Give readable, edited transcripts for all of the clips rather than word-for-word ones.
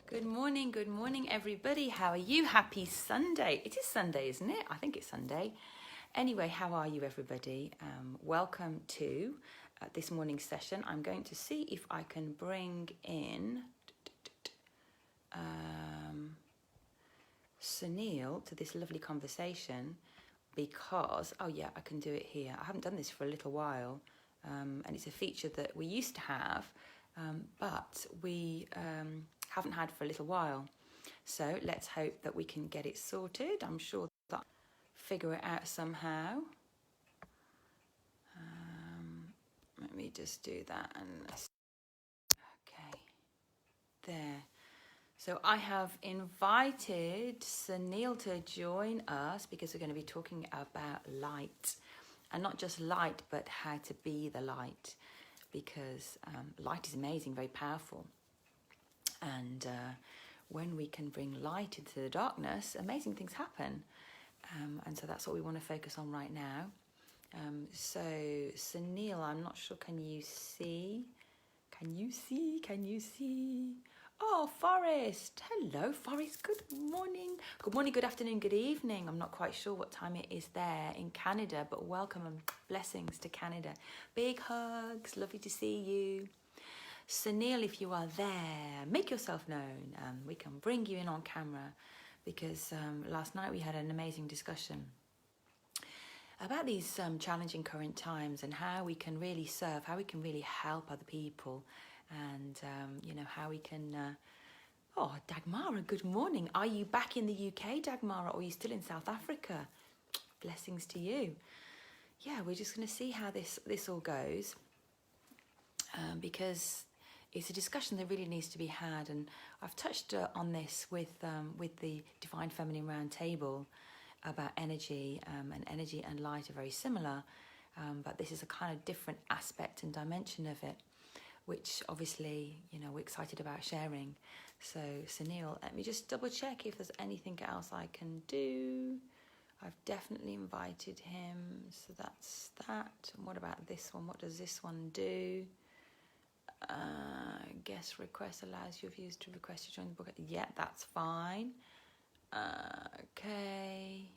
Good morning, everybody. How are you? Happy Sunday. It is Sunday, isn't it? I think it's Sunday. Anyway, how are you, everybody? Welcome to this morning's session. I'm going to see if I can bring in Sunil to this lovely conversation because, oh yeah, I can do it here. I haven't done this for a little while, and it's a feature that we used to have, but we haven't had for a little while. So let's hope that we can get it sorted. I'm sure that I'll figure it out somehow. Let me just do that and okay, there. So I have invited Sunil to join us because we're going to be talking about light, and not just light, but how to be the light, because light is amazing, very powerful, and when we can bring light into the darkness, amazing things happen. And so that's what we want to focus on right now. So Sunil, I'm not sure, can you see? Can you see? Oh, Forrest. Hello, Forrest. Good morning. Good morning, good afternoon, good evening. I'm not quite sure what time it is there in Canada, but welcome and blessings to Canada. Big hugs. Lovely to see you. Sunil, if you are there, make yourself known. We can bring you in on camera because last night we had an amazing discussion about these challenging current times and how we can really serve, how we can really help other people, and how we can. Oh, Dagmara, good morning. Are you back in the UK, Dagmara, or are you still in South Africa? Blessings to you. Yeah, we're just going to see how this all goes, because it's a discussion that really needs to be had, and I've touched on this with the Divine Feminine Roundtable about energy, and energy and light are very similar, but this is a kind of different aspect and dimension of it, which obviously we're excited about sharing. So Sunil, let me just double check if there's anything else I can do. I've definitely invited him, so that's that. And what about this one? What does this one do? Guest request allows your viewers to request to join the book. Yeah, that's fine. Okay.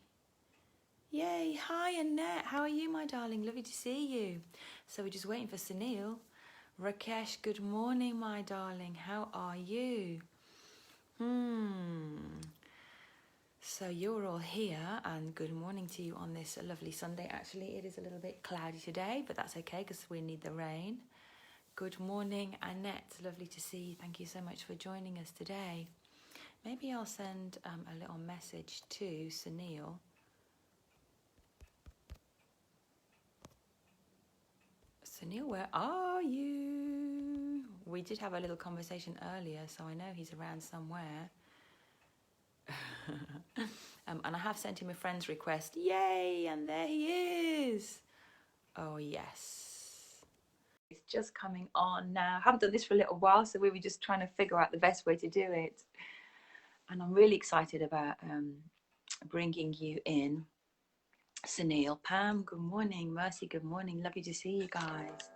Yay. Hi, Annette. How are you, my darling? Lovely to see you. So we're just waiting for Sunil. Rakesh, good morning, my darling. How are you? So you're all here, and good morning to you on this lovely Sunday. Actually, it is a little bit cloudy today, but that's okay because we need the rain. Good morning, Annette. Lovely to see you. Thank you so much for joining us today. Maybe I'll send a little message to Sunil. Sunil, where are you? We did have a little conversation earlier, so I know he's around somewhere. And I have sent him a friend's request. Yay! And there he is. Oh, yes. It's just coming on now. I haven't done this for a little while, so we were just trying to figure out the best way to do it. And I'm really excited about bringing you in. Sunil, Pam, good morning. Mercy, good morning. Lovely to see you guys.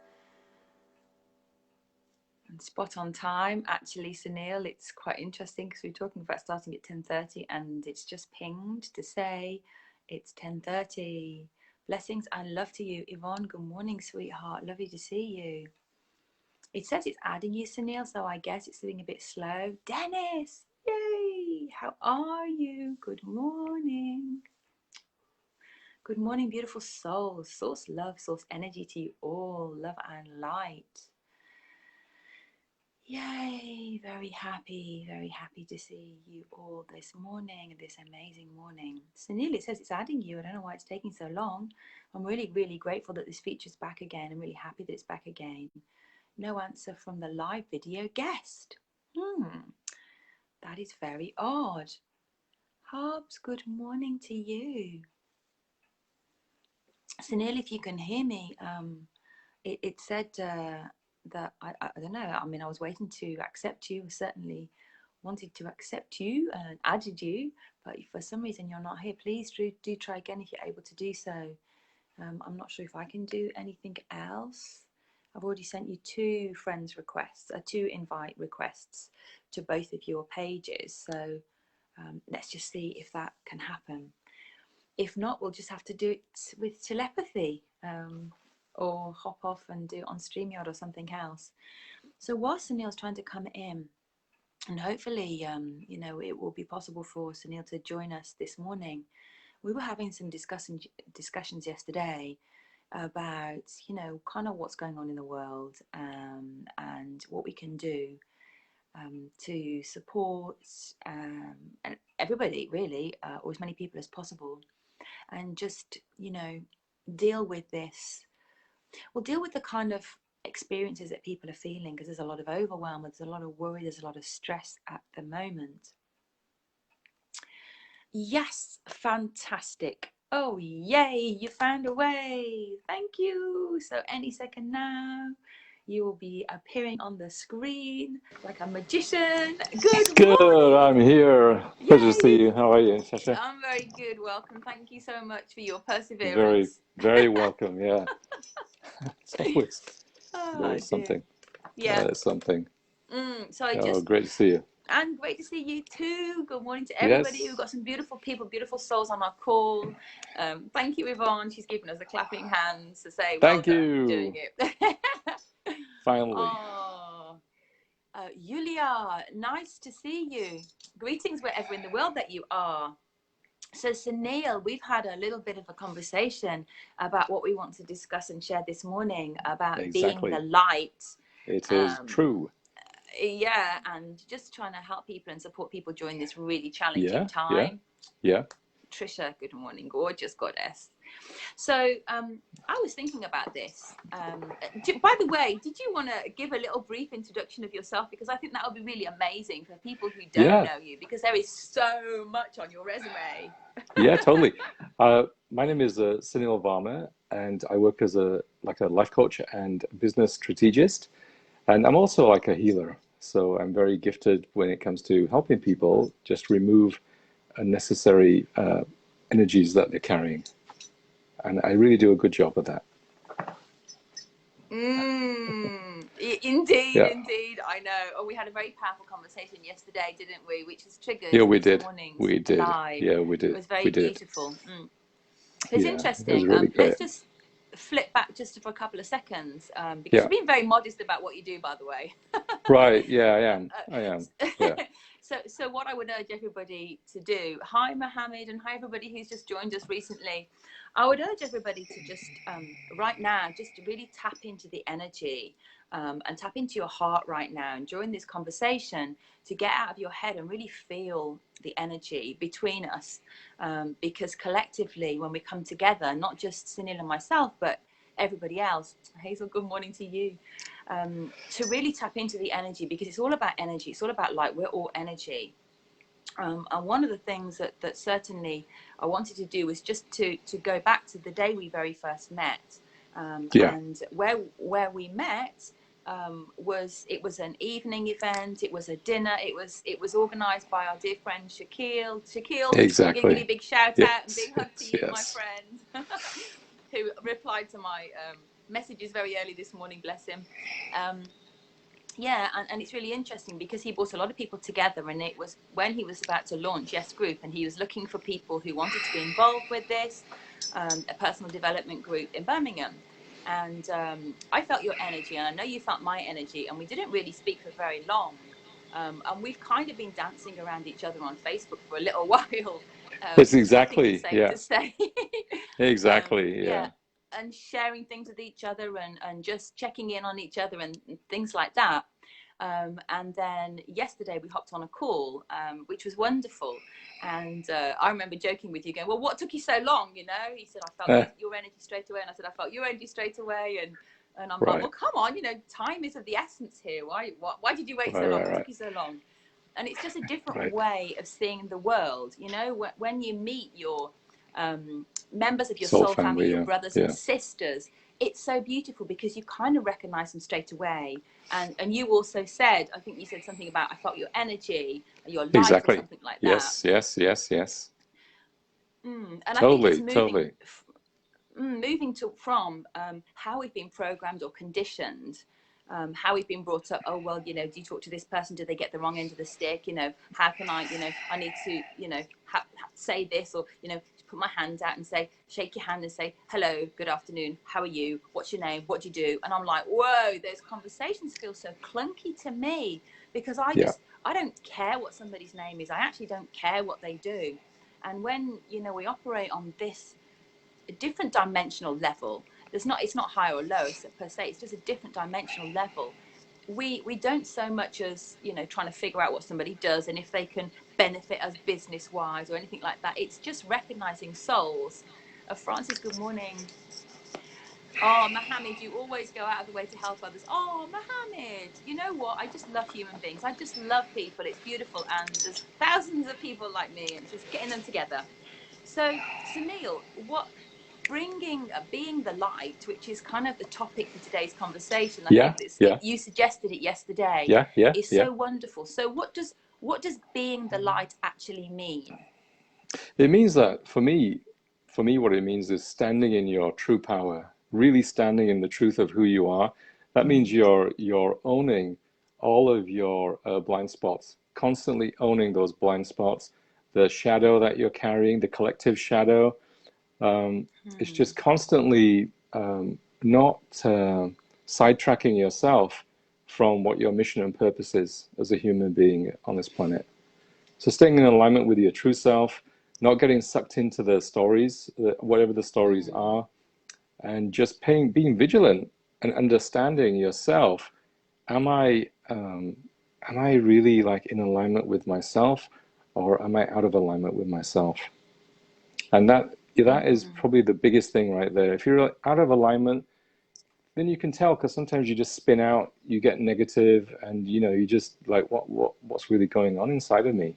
And spot on time, actually, Sunil. It's quite interesting because we're talking about starting at 10:30, and it's just pinged to say it's 10:30. Blessings and love to you. Yvonne, good morning, sweetheart. Lovely to see you. It says it's adding you, Sunil, so I guess it's doing a bit slow. Dennis, yay! How are you? Good morning. Good morning, beautiful souls. Source love, source energy to you all. Love and light. Yay, very happy to see you all this morning, this amazing morning. Sunil, it says it's adding you. I don't know why it's taking so long. I'm really, really grateful that this feature's back again. I'm really happy that it's back again. No answer from the live video guest. That is very odd. Hobbs, good morning to you. Sunil, if you can hear me, it said that I don't know. I mean, I was waiting to accept you. I certainly wanted to accept you and added you, but if for some reason you're not here, please do try again if you're able to do so. I'm not sure if I can do anything else. I've already sent you two friends requests, two invite requests to both of your pages. So let's just see if that can happen. If not, we'll just have to do it with telepathy, or hop off and do it on StreamYard or something else. So while Sunil's trying to come in, and hopefully, you know, it will be possible for Sunil to join us this morning. We were having some discussions yesterday about, you know, kind of what's going on in the world, and what we can do to support and everybody really, or as many people as possible, and just, you know, deal with this. We'll deal with the kind of experiences that people are feeling, because there's a lot of overwhelm, there's a lot of worry, there's a lot of stress at the moment. Yes, fantastic. Oh, yay, you found a way. Thank you. So any second now, you will be appearing on the screen like a magician. Good morning. I'm here. Yay. Pleasure to see you. How are you, Natasha? I'm very good. Welcome. Thank you so much for your perseverance. Very, very welcome. Yeah. It's always something. Yeah. Something. So I just. Great to see you. And great to see you too. Good morning to everybody. Yes. We've got some beautiful people, beautiful souls on our call. Thank you, Yvonne. She's giving us a clapping hands to say, thank well you. Done, doing it. Finally. Oh, Yulia, nice to see you. Greetings wherever in the world that you are. So Sunil, we've had a little bit of a conversation about what we want to discuss and share this morning about being the light. It is true. Yeah, and just trying to help people and support people during this really challenging time. Yeah. Trisha, good morning, gorgeous goddess. So I was thinking about this. By the way, did you want to give a little brief introduction of yourself? Because I think that would be really amazing for people who don't know you, because there is so much on your resume. Yeah, totally. My name is Sunil Varma, and I work as a life coach and business strategist. And I'm also like a healer. So I'm very gifted when it comes to helping people just remove unnecessary energies that they're carrying. And I really do a good job of that. Indeed, indeed. I know. Oh, we had a very powerful conversation yesterday, didn't we? Which has triggered this morning's live. Yeah, we did. It was very beautiful. It's interesting. It was really great. Let's just flip back just for a couple of seconds, because you've been very modest about what you do, by the way. Right. Yeah, I am. Yeah. So what I would urge everybody to do, hi Mohammed, and hi everybody who's just joined us recently. I would urge everybody to just right now, just to really tap into the energy, and tap into your heart right now. And during this conversation, to get out of your head and really feel the energy between us, because collectively, when we come together, not just Sunil and myself, but everybody else. Hazel, good morning to you. To really tap into the energy, because it's all about energy. It's all about light. We're all energy. And one of the things that certainly I wanted to do was just to go back to the day we very first met. And where we met was an evening event. It was a dinner. It was organized by our dear friend Shakil. Exactly. Giving a really big shout out and big hug to you, my friend, who replied to my messages very early this morning, bless him. And it's really interesting because he brought a lot of people together, and it was when he was about to launch Yes Group, and he was looking for people who wanted to be involved with this, a personal development group in Birmingham. And I felt your energy, and I know you felt my energy, and we didn't really speak for very long. And we've kind of been dancing around each other on Facebook for a little while. It's exactly, safe to say. Exactly, and sharing things with each other, and just checking in on each other and things like that. And then yesterday we hopped on a call, which was wonderful. And I remember joking with you, going, well, what took you so long? You know, he said, I felt your energy straight away. And I said, I felt your energy straight away. And I'm like, well, come on, you know, time is of the essence here. Why did you wait so long? What took you so long? And it's just a different way of seeing the world. You know, when you meet your members of your soul family, your brothers and sisters, it's so beautiful because you kind of recognize them straight away. And you also said, I think you said something about, I felt your energy, your light, or something like that. Yes. And totally, I think it's moving. moving to from how we've been programmed or conditioned, how we've been brought up. Oh, well, do you talk to this person? Do they get the wrong end of the stick? How can I, I need to, say this, or, put my hand out and say, shake your hand and say, hello, good afternoon, how are you? What's your name? What do you do? And I'm like, whoa, those conversations feel so clunky to me, because I don't care what somebody's name is. I actually don't care what they do. And when, we operate on this different dimensional level, it's not high or low per se, it's just a different dimensional level. We don't so much as trying to figure out what somebody does and if they can benefit us business wise or anything like that. It's just recognizing souls. Francis, good morning. Oh, Mohammed, you always go out of the way to help others. Oh, Mohammed, you know what? I just love human beings. I just love people. It's beautiful. And there's thousands of people like me, and just getting them together. So, Sunil, being the light, which is kind of the topic for today's conversation. I think you suggested it yesterday. Is so wonderful. So what does being the light actually mean? It means that for me, what it means is standing in your true power, really standing in the truth of who you are. That means you're owning all of your blind spots, constantly owning those blind spots, the shadow that you're carrying, the collective shadow. It's just constantly not sidetracking yourself from what your mission and purpose is as a human being on this planet. So staying in alignment with your true self, not getting sucked into the stories, whatever the stories are, and just being vigilant and understanding yourself. Am I really like in alignment with myself, or am I out of alignment with myself? And that is probably the biggest thing right there. If you're out of alignment, then you can tell, because sometimes you just spin out, you get negative, and you just like, what's really going on inside of me?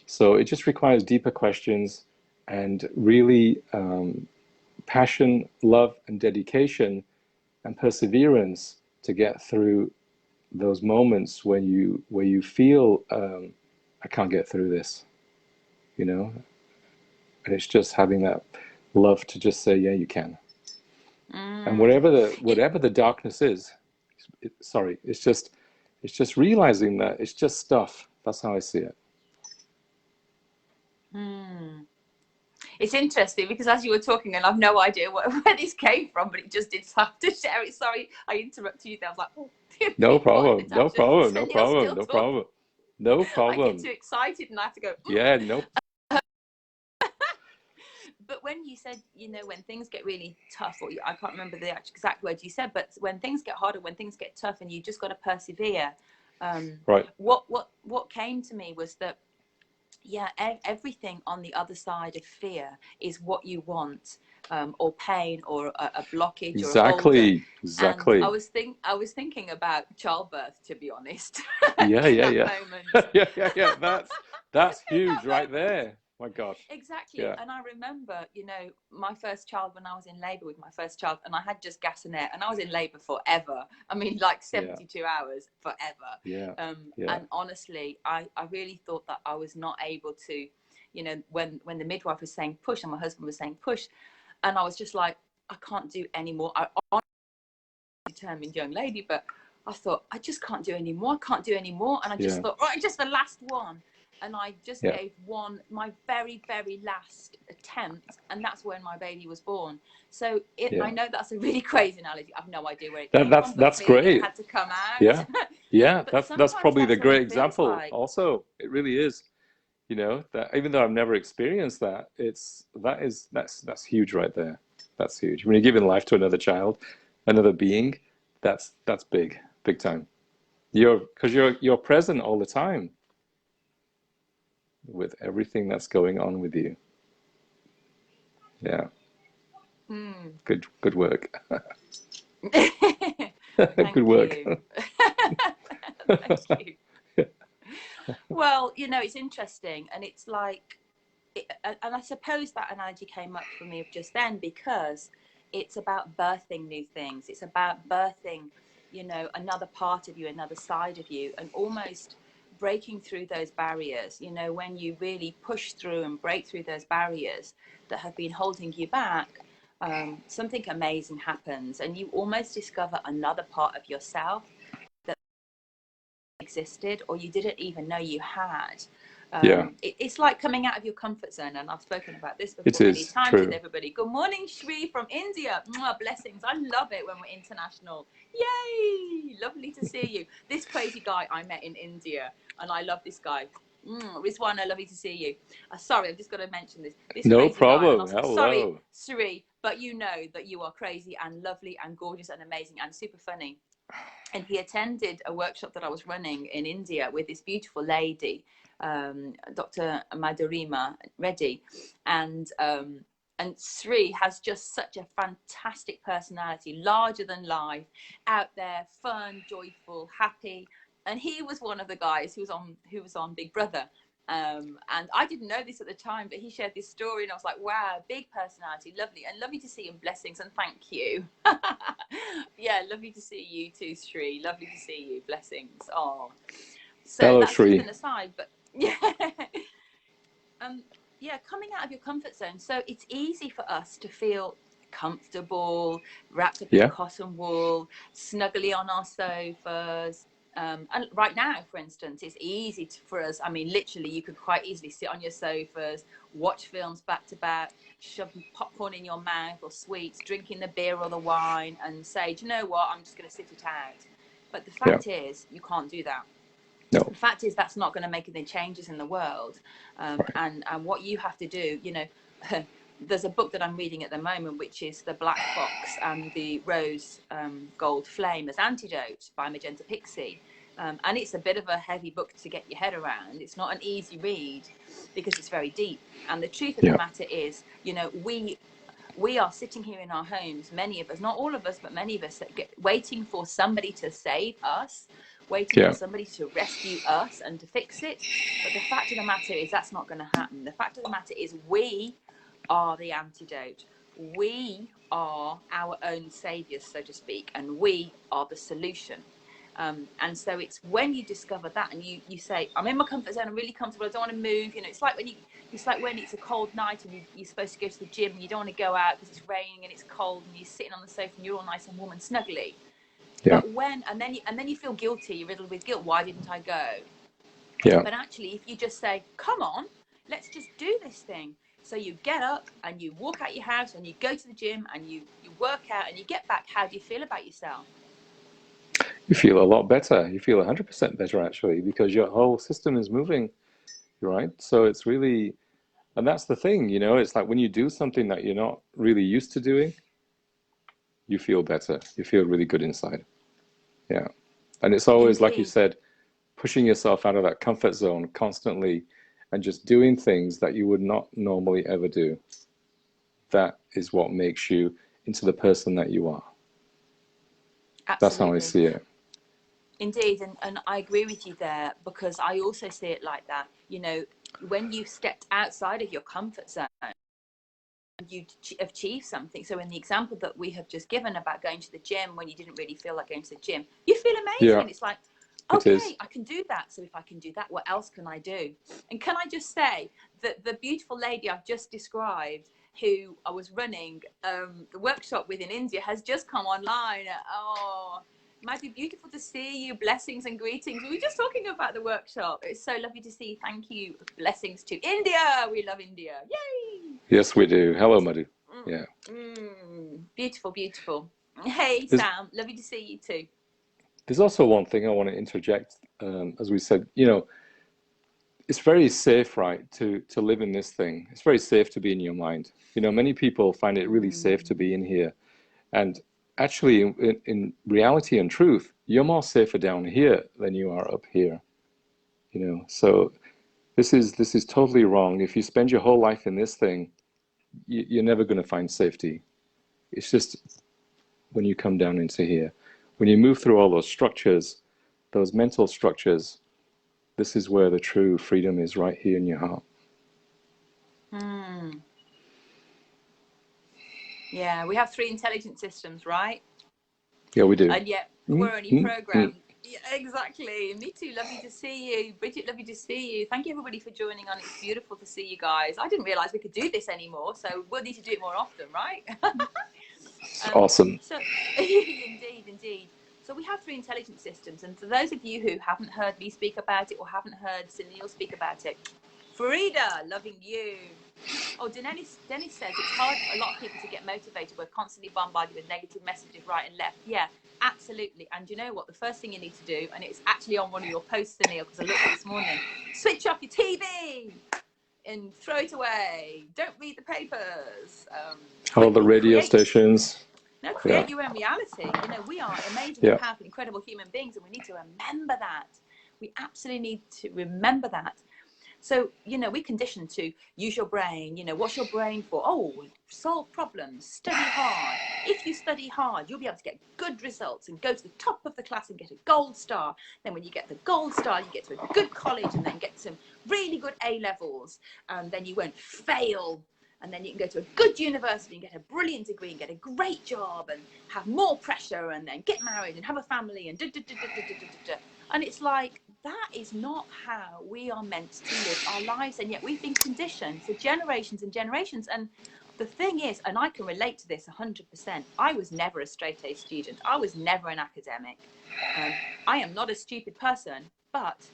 So it just requires deeper questions and really passion, love, and dedication and perseverance to get through those moments where you feel I can't get through this, and it's just having that love to just say, yeah, you can. And whatever the darkness is, it's just realizing that it's just stuff. That's how I see it. It's interesting because as you were talking, and I've no idea where this came from, but it just did have to share it. Sorry, I interrupted you there. I was like, oh, no problem. No problem. I get too excited and I have to go. Yeah, no. But when you said, when things get really tough, or I can't remember the exact words you said, but when things get harder, when things get tough, and you just got to persevere. Right. What came to me was that, everything on the other side of fear is what you want, or pain, or a blockage, exactly. or Exactly. And I was thinking about childbirth, to be honest. Yeah. Moment. Yeah. That's huge right there. My gosh. Exactly. Yeah. And I remember, my first child, when I was in labor with my first child, and I had just gas and air, and I was in labor forever. I mean, like 72 hours forever. Yeah. And honestly, I really thought that I was not able to, when the midwife was saying push and my husband was saying push, and I was just like, I can't do anymore. I'm a determined young lady, but I thought, I just can't do anymore. I can't do anymore. And I just thought, right, just the last one. And I just gave my very, very last attempt, and that's when my baby was born. So I know that's a really crazy analogy. I have no idea where it came from. That's great. It had to come out. Yeah. That's probably the great example. Like. Also, it really is. That even though I've never experienced that, that's huge right there. That's huge. When you're giving life to another child, another being, that's big time. Because you're present all the time with everything that's going on with you. Yeah. Good work. Good work. Thank you. Well, it's interesting, and it's like, and I suppose that analogy came up for me just then because it's about birthing new things. It's about birthing, another part of you, another side of you, and almost breaking through those barriers. When you really push through and break through those barriers that have been holding you back, something amazing happens, and you almost discover another part of yourself that existed or you didn't even know you had. Yeah, It's like coming out of your comfort zone, and I've spoken about this it before many is times with true. everybody. Good morning, Shri from India. Mwah, blessings. I love it when we're international. Yay! Lovely to see you. This crazy guy I met in India, and I love this guy. Rizwan, I love you to see you. Sorry, I've just got to mention this. This No crazy guy, and I problem. was like, sorry, Hello. Shri, but you know that you are crazy and lovely and gorgeous and amazing and super funny. And he attended a workshop that I was running in India with this beautiful lady, Dr. Madhurima Reddy, and Sri has just such a fantastic personality, larger than life, out there, fun, joyful, happy. And he was one of the guys who was on Big Brother. And I didn't know this at the time, but he shared this story, and I was like, wow, big personality, lovely, and lovely to see him. Blessings and thank you. Yeah, lovely to see you too, Sri. Lovely to see you. Blessings. Oh, so Hello, that's just Shri. an aside, but yeah. Yeah, coming out of your comfort zone. So it's easy for us to feel comfortable, wrapped up in Yeah, cotton wool, snuggly on our sofas. And right now, for instance, it's easy for us. I mean, literally, you could quite easily sit on your sofas, watch films back to back, shove popcorn in your mouth or sweets, drinking the beer or the wine, and say, do you know what? I'm just going to sit it out. But the yeah. fact is, you can't do that. No, The fact is, that's not going to make any changes in the world. right. And what you have to do, you know, there's a book that I'm reading at the moment, which is The Black Fox and the Rose Gold Flame as Antidote by Magenta Pixie. And it's a bit of a heavy book to get your head around. It's not an easy read because it's very deep. And the truth of the Yeah, matter is, you know, we are sitting here in our homes, many of us, not all of us, but many of us, waiting for somebody to save us, waiting for yeah, somebody to rescue us and to fix it. But the fact of the matter is that's not going to happen. The fact of the matter is we are the antidote. We are our own saviors, so to speak, and we are the solution. And so it's when you discover that and you say, I'm in my comfort zone, I'm really comfortable, I don't want to move. You know, it's like when it's a cold night and you're supposed to go to the gym and you don't want to go out because it's raining and it's cold and you're sitting on the sofa and you're all nice and warm and snuggly. yeah, But then you feel guilty, you're riddled with guilt. Why didn't I go? yeah. But actually, if you just say, come on, let's just do this thing. So you get up and you walk out your house and you go to the gym and you work out and you get back. How do you feel about yourself? You feel a lot better. You feel 100% better actually because your whole system is moving, right? So it's really, and that's the thing, you know, it's like when you do something that you're not really used to doing, you feel better. You feel really good inside. Yeah. And it's always, like you Indeed. said, pushing yourself out of that comfort zone constantly and just doing things that you would not normally ever do. That is what makes you into the person that you are. That's how I Absolutely. see it. Indeed, and I agree with you there because I also see it like that. You know, when you stepped outside of your comfort zone, you achieve something. So in the example that we have just given about going to the gym when you didn't really feel like going to the gym, you feel amazing. Yeah, And it's like, it is. okay, I can do that. So if I can do that, what else can I do? And can I just say that the beautiful lady I've just described, who I was running the workshop with in India, has just come online. Oh, it might be beautiful to see you. Blessings and greetings. We were just talking about the workshop. It's so lovely to see you. Thank you. Blessings to India. We love India. Yay! Yes, we do. Hello, Madhu. Yeah. Beautiful, beautiful. Hey, There's, Sam. Lovely to see you too. there's also one thing I want to interject. As we said, you know, it's very safe, right, to live in this thing. It's very safe to be in your mind. You know, many people find it really safe to be in here. And actually, in reality and truth, you're more safer down here than you are up here. You know, so this is totally wrong. If you spend your whole life in this thing, you're never going to find safety. It's just when you come down into here, when you move through all those structures, those mental structures, this is where the true freedom is, right here in your heart. Hmm. Yeah, we have three intelligent systems, right? Yeah, we do. And yet we're only Mm-hmm. programmed. Yeah, exactly. Me too. Lovely to see you. Bridget, lovely to see you. Thank you everybody for joining on. It's beautiful to see you guys. I didn't realize we could do this anymore, so we'll need to do it more often, right? Awesome. So indeed, indeed. So we have three intelligence systems, and for those of you who haven't heard me speak about it or haven't heard Sunil speak about it, Farida, loving you. Oh, Dennis says it's hard for a lot of people to get motivated. We're constantly bombarded with negative messages right and left. Yeah, absolutely. And you know what? The first thing you need to do, and it's actually on one of your posts, Sunil, because I looked this morning, switch off your TV and throw it away. Don't read the papers. All the radio create stations. No, create your own reality. You know, we are amazing, Yeah. powerful, incredible human beings, and we need to remember that. We absolutely need to remember that. So, you know, we condition to use your brain. You know, what's your brain for? Oh, solve problems, study hard. If you study hard, you'll be able to get good results and go to the top of the class and get a gold star. Then when you get the gold star, you get to a good college and then get some really good A levels. And then you won't fail. And then you can go to a good university and get a brilliant degree and get a great job and have more pressure and then get married and have a family and And it's like, that is not how we are meant to live our lives. And yet we've been conditioned for generations and generations. And the thing is, and I can relate to this 100%, I was never a straight A student. I was never an academic. I am not a stupid person, but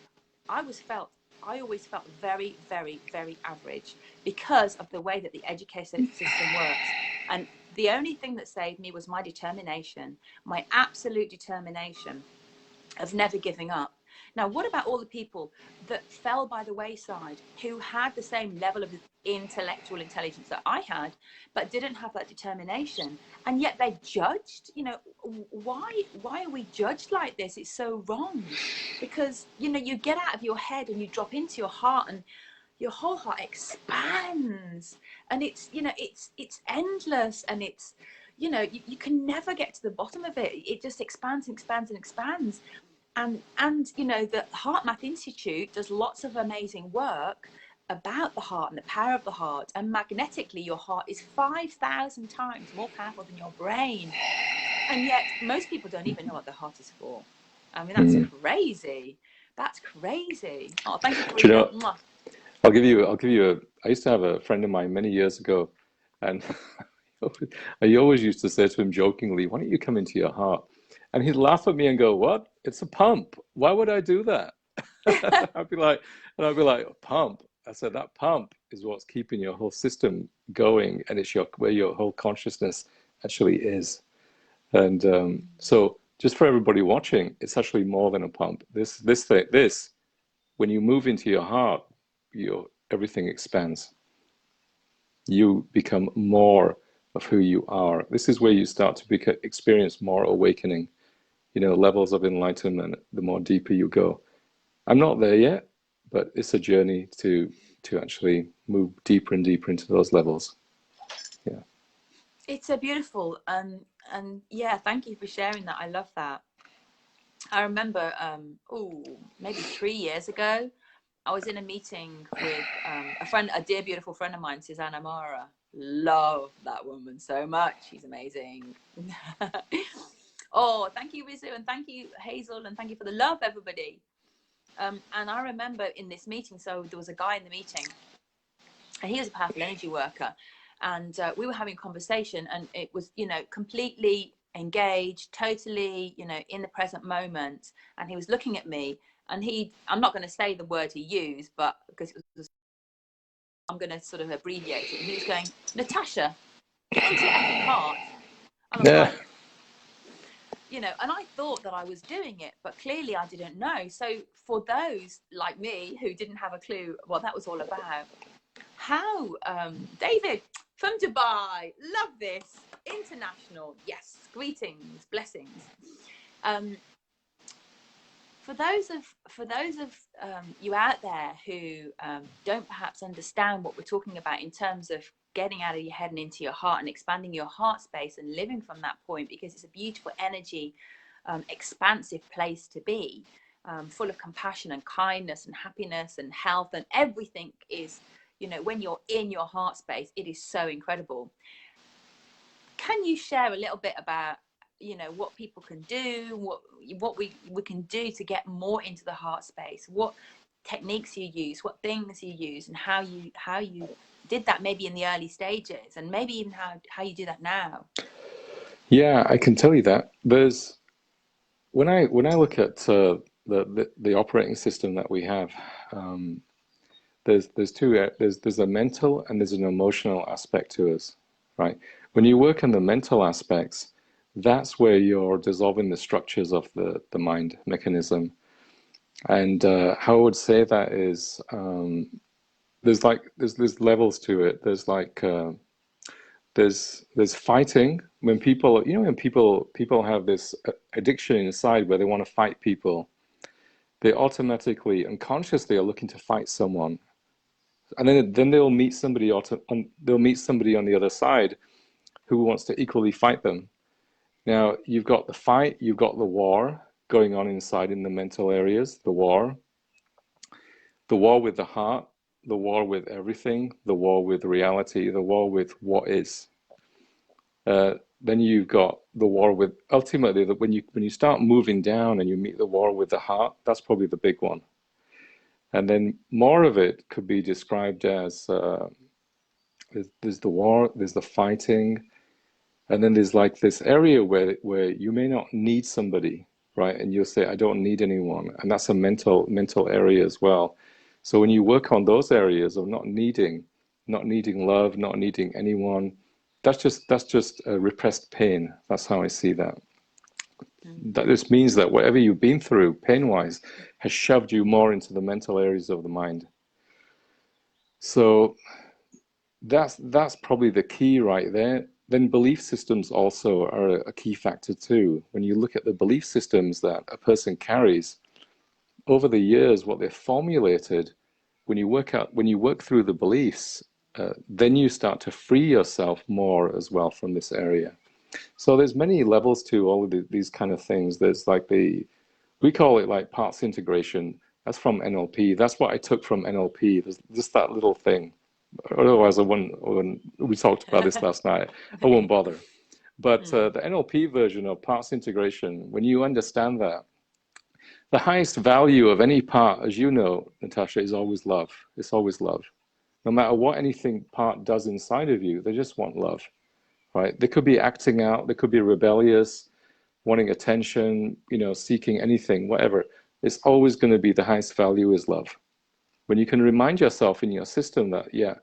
I always felt very, very, very average because of the way that the education system works. And the only thing that saved me was my determination, my absolute determination of never giving up. Now, what about all the people that fell by the wayside, who had the same level of intellectual intelligence that I had, but didn't have that determination? And yet they judged. You know, why are we judged like this? It's so wrong. Because, you know, you get out of your head and you drop into your heart, and your whole heart expands, and it's, you know, it's endless, and it's, you know, you can never get to the bottom of it. It just expands and expands and expands. And you know, the Heart Math Institute does lots of amazing work about the heart and the power of the heart. And magnetically, your heart is 5,000 times more powerful than your brain. And yet most people don't even know what the heart is for. I mean, that's crazy. That's crazy. Oh, thank you, Farida. Do you know, I'll give you I used to have a friend of mine many years ago, and I always used to say to him jokingly, "Why don't you come into your heart?" And he'd laugh at me and go, "What? It's a pump. Why would I do that?" I'd be like, "Pump." I said, "That pump is what's keeping your whole system going, and it's where your whole consciousness actually is." And so, just for everybody watching, it's actually more than a pump. This, when you move into your heart, everything expands. You become more of who you are. This is where you start to experience more awakening, you know, levels of enlightenment, the more deeper you go. I'm not there yet, but it's a journey to actually move deeper and deeper into those levels. Yeah. It's a beautiful, and yeah, thank you for sharing that. I love that. I remember, maybe 3 years ago, I was in a meeting with a dear, beautiful friend of mine, Susanna Mara. Love that woman so much. She's amazing. Oh, thank you, Rizu, and thank you, Hazel, and thank you for the love, everybody. And I remember in this meeting, so there was a guy in the meeting, and he was a powerful energy worker. And we were having a conversation, and it was, you know, completely engaged, totally, you know, in the present moment. And he was looking at me, and I'm not going to say the word he used, but because I'm going to sort of abbreviate it. And he was going, "Natasha, get into your effing heart." And I was like, you know, and I thought that I was doing it, but clearly I didn't know. So for those like me who didn't have a clue what that was all about, how, David from Dubai, love this, international, yes, greetings, blessings. For those of you out there who don't perhaps understand what we're talking about in terms of getting out of your head and into your heart and expanding your heart space and living from that point, because it's a beautiful energy, expansive place to be, full of compassion and kindness and happiness and health, and everything is, you know, when you're in your heart space, it is so incredible. Can you share a little bit about what people can do, what we can do to get more into the heart space, what techniques you use, what things you use, and how you did that maybe in the early stages, and maybe even how you do that now. Yeah, I can tell you that. There's when I look at the operating system that we have, there's two there's a mental and there's an emotional aspect to us, right? When you work on the mental aspects, that's where you're dissolving the structures of the mind mechanism. And how I would say that is, there's levels to it. There's fighting when people, when people have this addiction inside where they want to fight people, they automatically unconsciously are looking to fight someone, and then they'll meet somebody they'll meet somebody on the other side who wants to equally fight them. Now you've got the fight, you've got the war going on inside in the mental areas, the war with the heart, the war with everything, the war with reality, the war with what is. Then you've got the war with, ultimately, that when you start moving down and you meet the war with the heart, that's probably the big one. And then more of it could be described as there's the war, there's the fighting, and then there's like this area where you may not need somebody, right? And you'll say, I don't need anyone, and that's a mental area as well. So when you work on those areas of not needing love, not needing anyone, that's just a repressed pain. That's how I see that. That just means that whatever you've been through, pain-wise, has shoved you more into the mental areas of the mind. So that's probably the key right there. Then belief systems also are a key factor too. When you look at the belief systems that a person carries over the years, what they've formulated, when you work through the beliefs, then you start to free yourself more as well from this area. So there's many levels to all of these kind of things. There's like we call it like parts integration. That's from NLP. That's what I took from NLP. There's just that little thing. Otherwise, we talked about this last night, I won't bother. But the NLP version of parts integration, when you understand that, the highest value of any part, as you know, Natasha, is always love. It's always love. No matter what anything part does inside of you, they just want love, right? They could be acting out, they could be rebellious, wanting attention, seeking anything, whatever. It's always going to be the highest value is love. When you can remind yourself in your system that, yeah,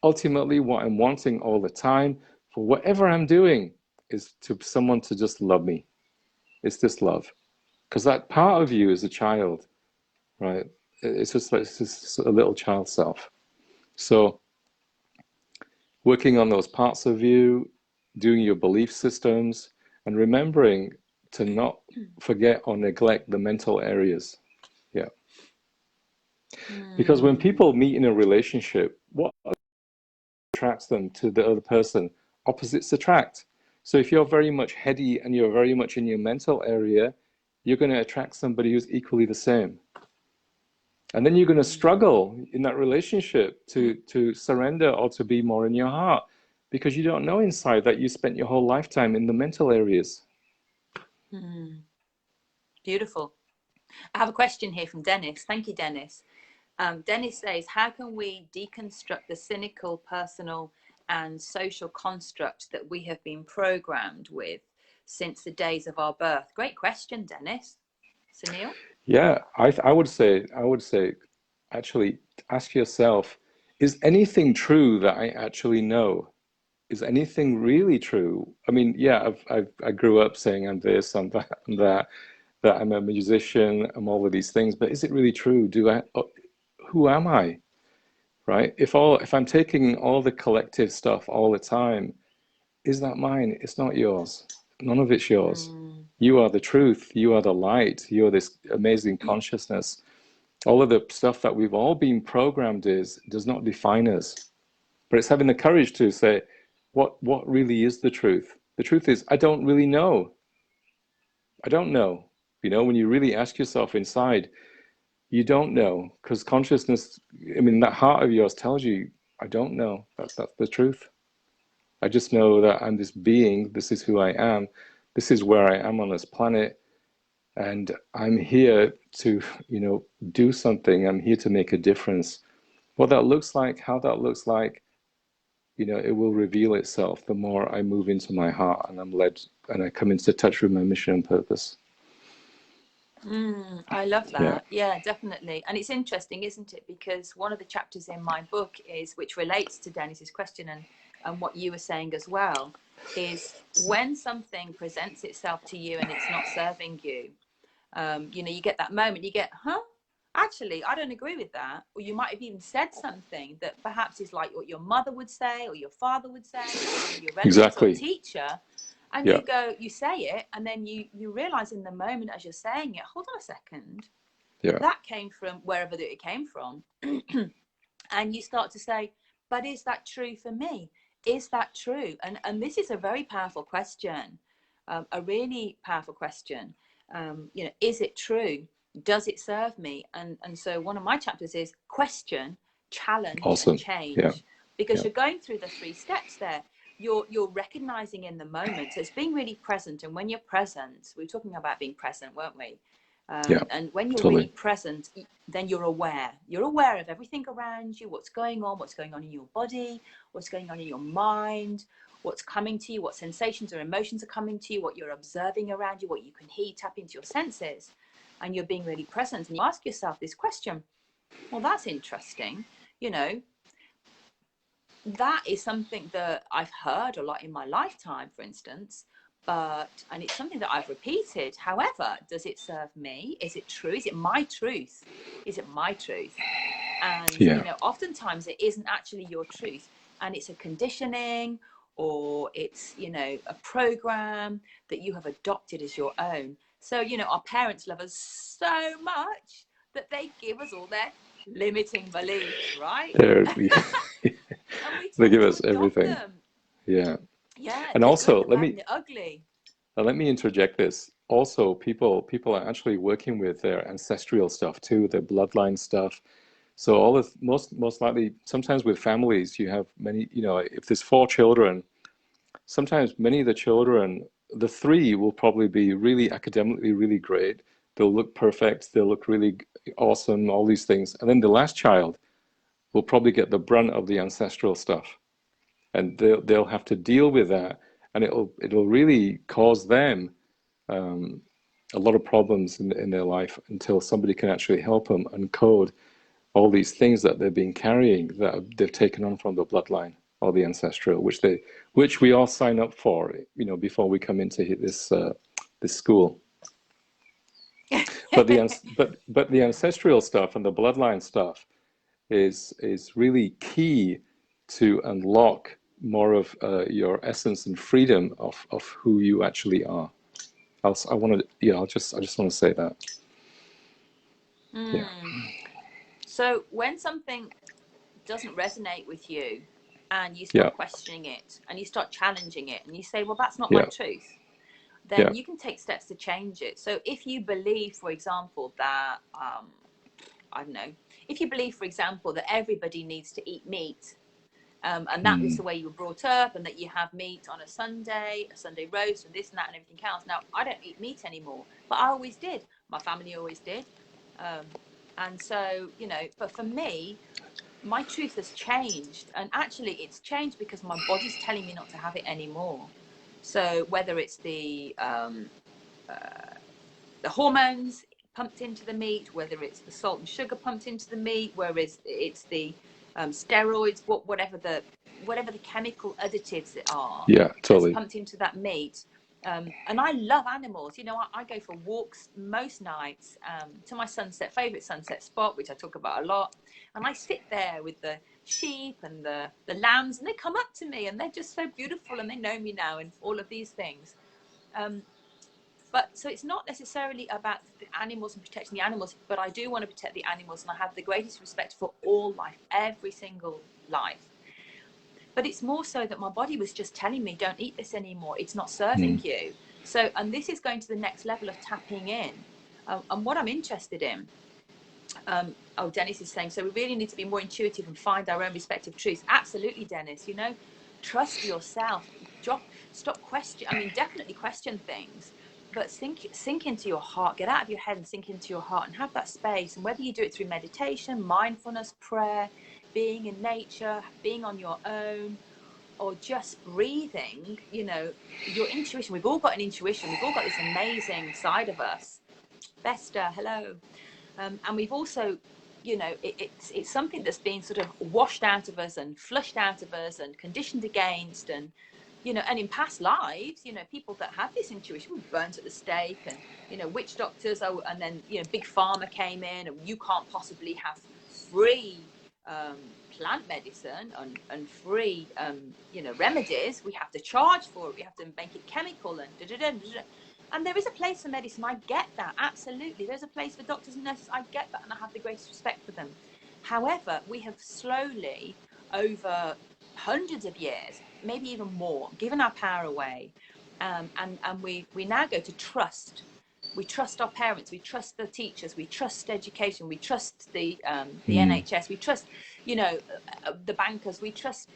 ultimately what I'm wanting all the time for whatever I'm doing is to someone to just love me. It's just love. Because that part of you is a child, right? It's just a little child self. So working on those parts of you, doing your belief systems, and remembering to not forget or neglect the mental areas. Yeah. Because when people meet in a relationship, what attracts them to the other person? Opposites attract. So if you're very much heady and you're very much in your mental area, you're going to attract somebody who's equally the same. And then you're going to struggle in that relationship to surrender or to be more in your heart, because you don't know inside that you spent your whole lifetime in the mental areas. Beautiful. I have a question here from Dennis. Thank you, Dennis. Dennis says, how can we deconstruct the cynical, personal, and social construct that we have been programmed with since the days of our birth? Great question, Dennis. Sunil? Yeah, I would say, actually ask yourself, is anything true that I actually know? Is anything really true? I mean, yeah, I grew up saying I'm this, I'm that I'm a musician, I'm all of these things, but is it really true? Who am I? Right? If I'm taking all the collective stuff all the time, is that mine? It's not yours. None of it's yours. You are the truth. You are the light. You are this amazing consciousness. All of the stuff that we've all been programmed does not define us. But it's having the courage to say, what really is the truth? The truth is, I don't really know. I don't know. When you really ask yourself inside, you don't know, because consciousness, I mean, that heart of yours tells you, I don't know. That's the truth. I just know that I'm this being, this is who I am, this is where I am on this planet, and I'm here to, do something. I'm here to make a difference. What that looks like, how that looks like, it will reveal itself the more I move into my heart and I'm led and I come into touch with my mission and purpose. I love Yeah. that. Yeah, definitely. And it's interesting, isn't it? Because one of the chapters in my book is, which relates to Dennis's question and what you were saying as well, is when something presents itself to you and it's not serving you, you get that moment, you get, actually, I don't agree with that. Or you might have even said something that perhaps is like what your mother would say or your father would say or one of your relatives Exactly. or teacher. And Yeah. you say it, and then you realize in the moment as you're saying it, hold on a second, Yeah. that came from wherever that it came from. And you start to say, but is that true for me? Is that true? And this is a very powerful question, a really powerful question. Is it true? Does it serve me? And so one of my chapters is question, challenge, Awesome. and change. Yeah. Because Yeah. you're going through the 3 steps there. You're recognizing in the moment. So it's being really present. And when you're present, we were talking about being present, weren't we? Yeah. And when you're Totally. really present, then you're aware. You're aware of everything around you, what's going on in your body, what's going on in your mind, what's coming to you, what sensations or emotions are coming to you, what you're observing around you, what you can hear, tap into your senses. And you're being really present. And you ask yourself this question, well, that's interesting. That is something that I've heard a lot in my lifetime, for instance, and it's something that I've repeated. However, does it serve me? Is it true? Is it my truth? Is it my truth? And, oftentimes it isn't actually your truth, and it's a conditioning, or it's, a program that you have adopted as your own. So, our parents love us so much that they give us all their limiting beliefs, right? And we They tend give to us adopt everything. them. Yeah. Yeah, And the also, good, the bad, and the ugly. let me interject this. Also, people are actually working with their ancestral stuff too, their bloodline stuff. So all of most likely, sometimes with families, you have many. If there's 4 children, sometimes many of the children, the 3 will probably be really academically really great. They'll look perfect. They'll look really awesome. All these things, and then the last child will probably get the brunt of the ancestral stuff, and they'll have to deal with that, and it'll really cause them a lot of problems in their life until somebody can actually help them uncode all these things that they've been carrying that they've taken on from the bloodline or the ancestral, which we all sign up for, before we come into this school. But the ancestral stuff and the bloodline stuff is really key to unlock more of your essence and freedom of who you actually are. I just want to say that. Yeah. So when something doesn't resonate with you and you Yeah. start questioning it and you start challenging it and you say, well, that's not my Yeah. truth, then Yeah. you can take steps to change it. So if you believe, for example, that, I don't know, if you believe, for example, that everybody needs to eat meat, and that was the way you were brought up, and that you have meat on a Sunday roast and this and that and everything else. Now, I don't eat meat anymore, but I always did. My family always did. And so, but for me, my truth has changed. And actually, it's changed because my body's telling me not to have it anymore. So whether it's the hormones pumped into the meat, whether it's the salt and sugar pumped into the meat, whereas it's the steroids, whatever the chemical additives that are, Yeah. that's Totally. pumped into that meat. And I love animals. I go for walks most nights to my favorite sunset spot, which I talk about a lot. And I sit there with the sheep and the lambs, and they come up to me, and they're just so beautiful, and they know me now, and all of these things. But so it's not necessarily about the animals and protecting the animals, but I do want to protect the animals, and I have the greatest respect for all life, every single life. But it's more so that my body was just telling me, don't eat this anymore. It's not serving you. So, and this is going to the next level of tapping in. And what I'm interested in, Dennis is saying, so we really need to be more intuitive and find our own respective truths. Absolutely, Dennis. Trust yourself. Stop definitely question things, but sink into your heart, get out of your head and sink into your heart and have that space. And whether you do it through meditation, mindfulness, prayer, being in nature, being on your own, or just breathing, your intuition, we've all got an intuition, we've all got this amazing side of us. Bester, hello. And we've also, it's something that's been sort of washed out of us and flushed out of us and conditioned against, and and in past lives, people that have this intuition were burnt at the stake, and witch doctors, and then big pharma came in, and you can't possibly have free plant medicine and free remedies. We have to charge for it, we have to make it chemical, and and there is a place for medicine. I get that, absolutely. There's a place for doctors and nurses. I get that, and I have the greatest respect for them. However, we have slowly, over hundreds of years, maybe even more, given our power away, and we now go to trust. We trust our parents, we trust the teachers, we trust education, we trust the NHS, we trust the bankers, we trust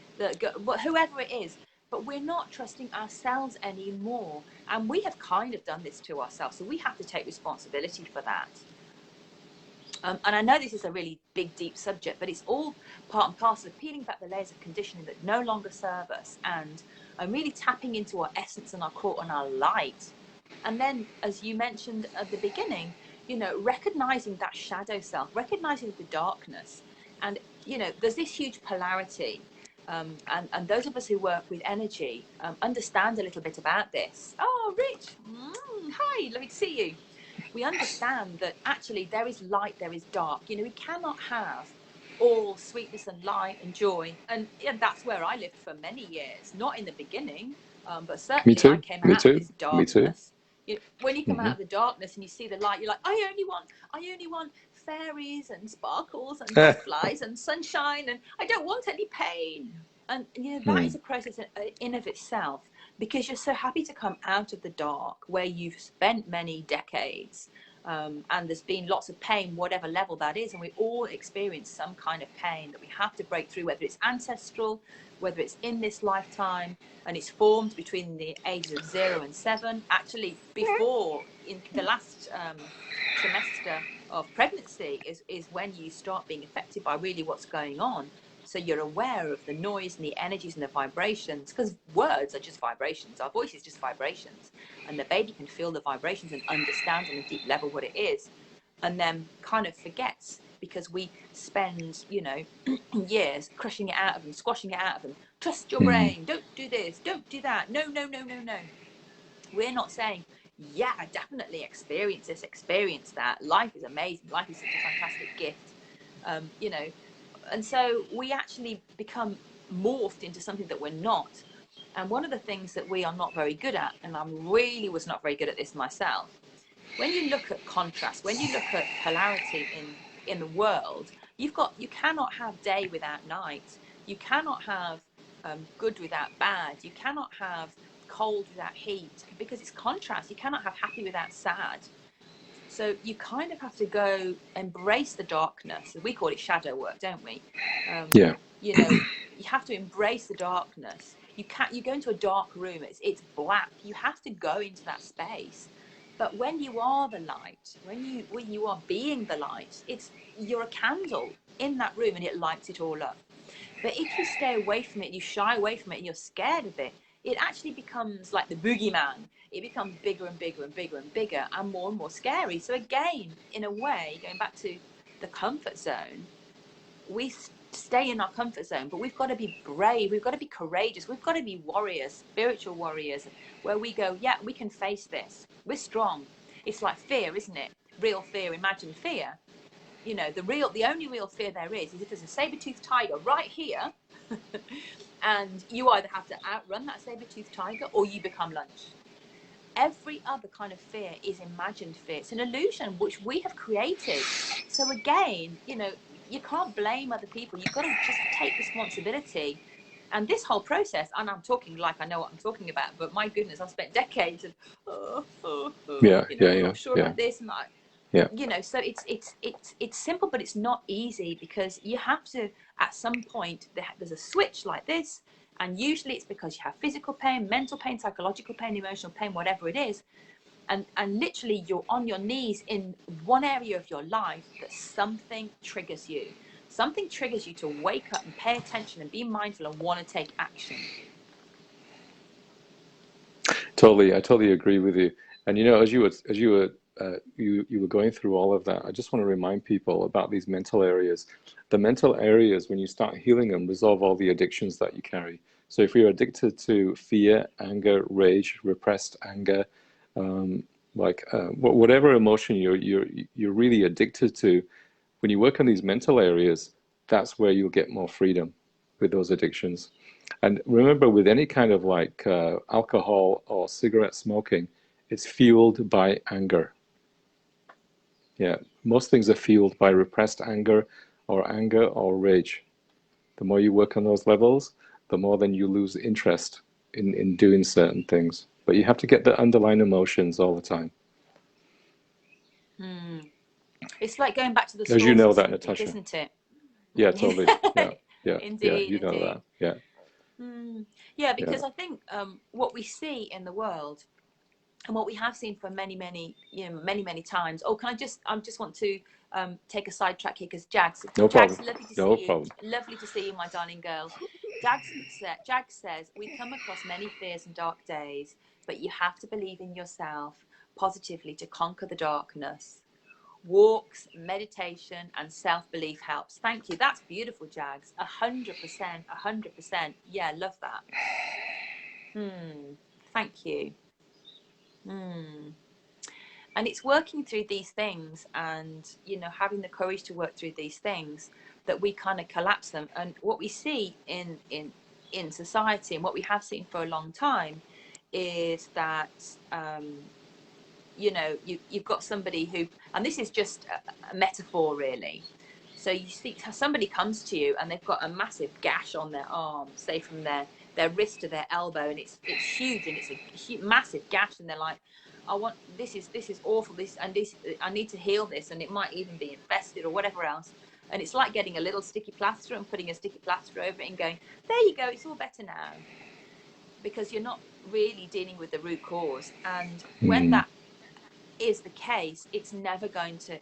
whoever it is. But we're not trusting ourselves anymore. And we have kind of done this to ourselves. So we have to take responsibility for that. And I know this is a really big, deep subject, but it's all part and parcel of peeling back the layers of conditioning that no longer serve us, and really tapping into our essence and our core and our light. And then, as you mentioned at the beginning, recognizing that shadow self, recognizing the darkness. And, there's this huge polarity. And those of us who work with energy understand a little bit about this. Oh, Rich, hi, lovely to see you. We understand that actually there is light, there is dark. We cannot have all sweetness and light and joy. And that's where I lived for many years, not in the beginning, but certainly I came out of this darkness. When you come out of the darkness and you see the light, you're like, I only want fairies and sparkles and butterflies and sunshine, and I don't want any pain. And that is a process in of itself, because you're so happy to come out of the dark where you've spent many decades, and there's been lots of pain, whatever level that is, and we all experience some kind of pain that we have to break through, whether it's ancestral, whether it's in this lifetime, and it's formed between the ages of 0 and 7. Actually, before, in the last trimester of pregnancy is when you start being affected by really what's going on. So you're aware of the noise and the energies and the vibrations, because words are just vibrations. Our voice is just vibrations. And the baby can feel the vibrations and understand on a deep level what it is. And then kind of forgets, because we spend, years crushing it out of them, squashing it out of them. Trust your brain. Don't do this. Don't do that. No. We're not saying, yeah, I definitely experience this, experience that. Life is amazing. Life is such a fantastic gift. And so we actually become morphed into something that we're not. And one of the things that we are not very good at, and I really was not very good at this myself, when you look at contrast, when you look at polarity in the world, you cannot have day without night. You cannot have good without bad. You cannot have cold without heat, because it's contrast. You cannot have happy without sad. So you kind of have to go embrace the darkness. We call it shadow work, don't we? You have to embrace the darkness. You go into a dark room, it's black. You have to go into that space. But when you are the light, when you are being the light, you're a candle in that room and it lights it all up. But if you stay away from it, you shy away from it, and you're scared of it, it actually becomes like the boogeyman. It becomes bigger and bigger and bigger and bigger and more scary. So again, in a way, going back to the comfort zone, we stay in our comfort zone, but we've got to be brave. We've got to be courageous. We've got to be warriors, spiritual warriors, where we go, yeah, we can face this. We're strong. It's like fear, isn't it? Real fear, imagined fear. The only real fear there is if there's a saber-toothed tiger right here, and you either have to outrun that saber-toothed tiger or you become lunch. Every other kind of fear is imagined fear. It's an illusion which we have created. So again, you can't blame other people. You've got to just take responsibility. And this whole process, and I'm talking like I know what I'm talking about, but my goodness, I've spent decades of I'm not sure about this and that. So it's simple, but it's not easy, because you have to, at some point, there's a switch like this, And usually it's because you have physical pain, mental pain, psychological pain, emotional pain, whatever it is. And literally you're on your knees in one area of your life that something triggers you. Something triggers you to wake up and pay attention and be mindful and want to take action. Totally, I totally agree with you. And you know, you were going through all of that, I just want to remind people about these mental areas. The mental areas, when you start healing them, resolve all the addictions that you carry. So if you're addicted to fear, anger, rage, repressed anger, whatever emotion you're really addicted to, when you work on these mental areas, that's where you'll get more freedom with those addictions. And remember, with any kind of like alcohol or cigarette smoking, it's fueled by anger. Yeah, most things are fueled by repressed anger or rage. The more you work on those levels, the more then you lose interest in doing certain things. But you have to get the underlying emotions all the time. It's like going back to the As you source know of that, something, Natasha. isn't it? Yeah, totally. Yeah, Indeed, you know indeed. that. Yeah, Yeah, yeah. because I think what we see in the world, and what we have seen for many, many times. Oh, I just want to take a sidetrack here because Jags, No problem. lovely to No see you. problem. Lovely to see you, my darling girl. Jag says, we come across many fears and dark days, but you have to believe in yourself positively to conquer the darkness. Walks, meditation, and self-belief helps. Thank you. That's beautiful, Jags. 100%, 100%. Yeah, love that. Thank you. And it's working through these things and, you know, having the courage to work through these things that we kind of collapse them. And what we see in society, and what we have seen for a long time, is that you know, you've got somebody who, and this is just a metaphor really. So you see somebody comes to you and they've got a massive gash on their arm, say from their wrist to their elbow, and it's huge, and it's a massive gash, and they're like, this is awful, this I need to heal this, and it might even be infested or whatever else. And it's like getting a little sticky plaster and putting a sticky plaster over it and going, there you go, it's all better now, because you're not really dealing with the root cause. And when that is the case, it's never going to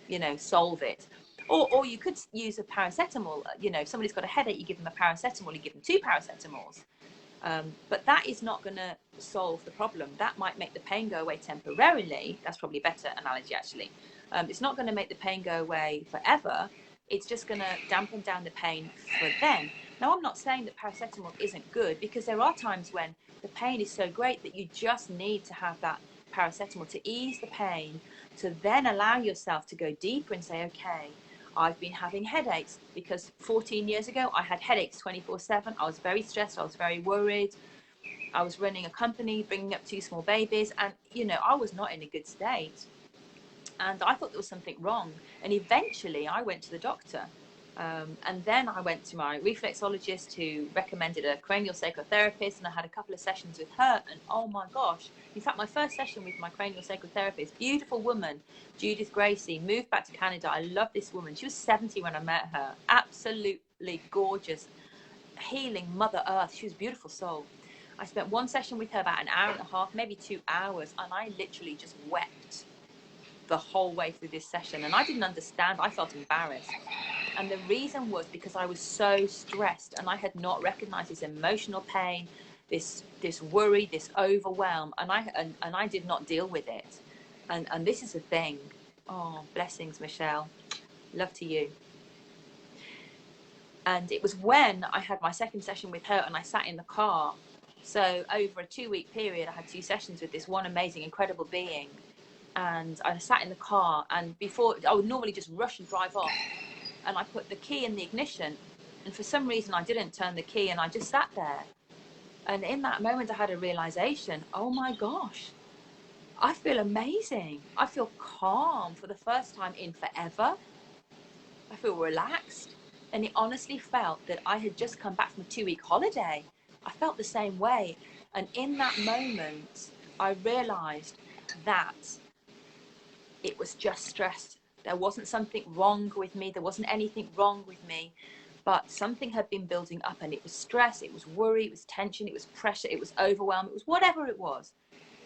you know, solve it. Or you could use a paracetamol. You know, if somebody's got a headache, you give them a paracetamol, you give them 2 paracetamols. But that is not going to solve the problem. That might make the pain go away temporarily. That's probably a better analogy, actually. It's not going to make the pain go away forever. It's just going to dampen down the pain for then. Now, I'm not saying that paracetamol isn't good, because there are times when the pain is so great that you just need to have that paracetamol to ease the pain, to then allow yourself to go deeper and say, okay, I've been having headaches because 14 years ago I had headaches 24/7. I was very stressed, I was very worried, I was running a company, bringing up 2 small babies, and you know, I was not in a good state, and I thought there was something wrong. And eventually I went to the doctor, and then I went to my reflexologist, who recommended a cranial sacral therapist, and I had a couple of sessions with her, and oh my gosh, in fact, my first session with my cranial sacral therapist, beautiful woman, Judith Gracie, moved back to Canada. I love this woman. She was 70 when I met her. Absolutely gorgeous, healing Mother Earth. She was a beautiful soul. I spent one session with her, about an hour and a half, maybe 2 hours, and I literally just wept the whole way through this session. And I didn't understand. I felt embarrassed. And the reason was because I was so stressed, and I had not recognized this emotional pain, this worry, this overwhelm, and I did not deal with it. And this is the thing. Oh, blessings, Michelle. Love to you. And it was when I had my second session with her, and I sat in the car. So over a 2-week period, I had 2 sessions with this one amazing, incredible being. And I sat in the car, and before, I would normally just rush and drive off, and I put the key in the ignition, and for some reason I didn't turn the key, and I just sat there. And in that moment I had a realization, oh my gosh, I feel amazing. I feel calm for the first time in forever. I feel relaxed. And it honestly felt that I had just come back from a 2-week holiday. I felt the same way. And in that moment, I realized that it was just stress. There wasn't something wrong with me. There wasn't anything wrong with me. but something had been building up, and it was stress, it was worry, it was tension, it was pressure, it was overwhelm, it was whatever it was.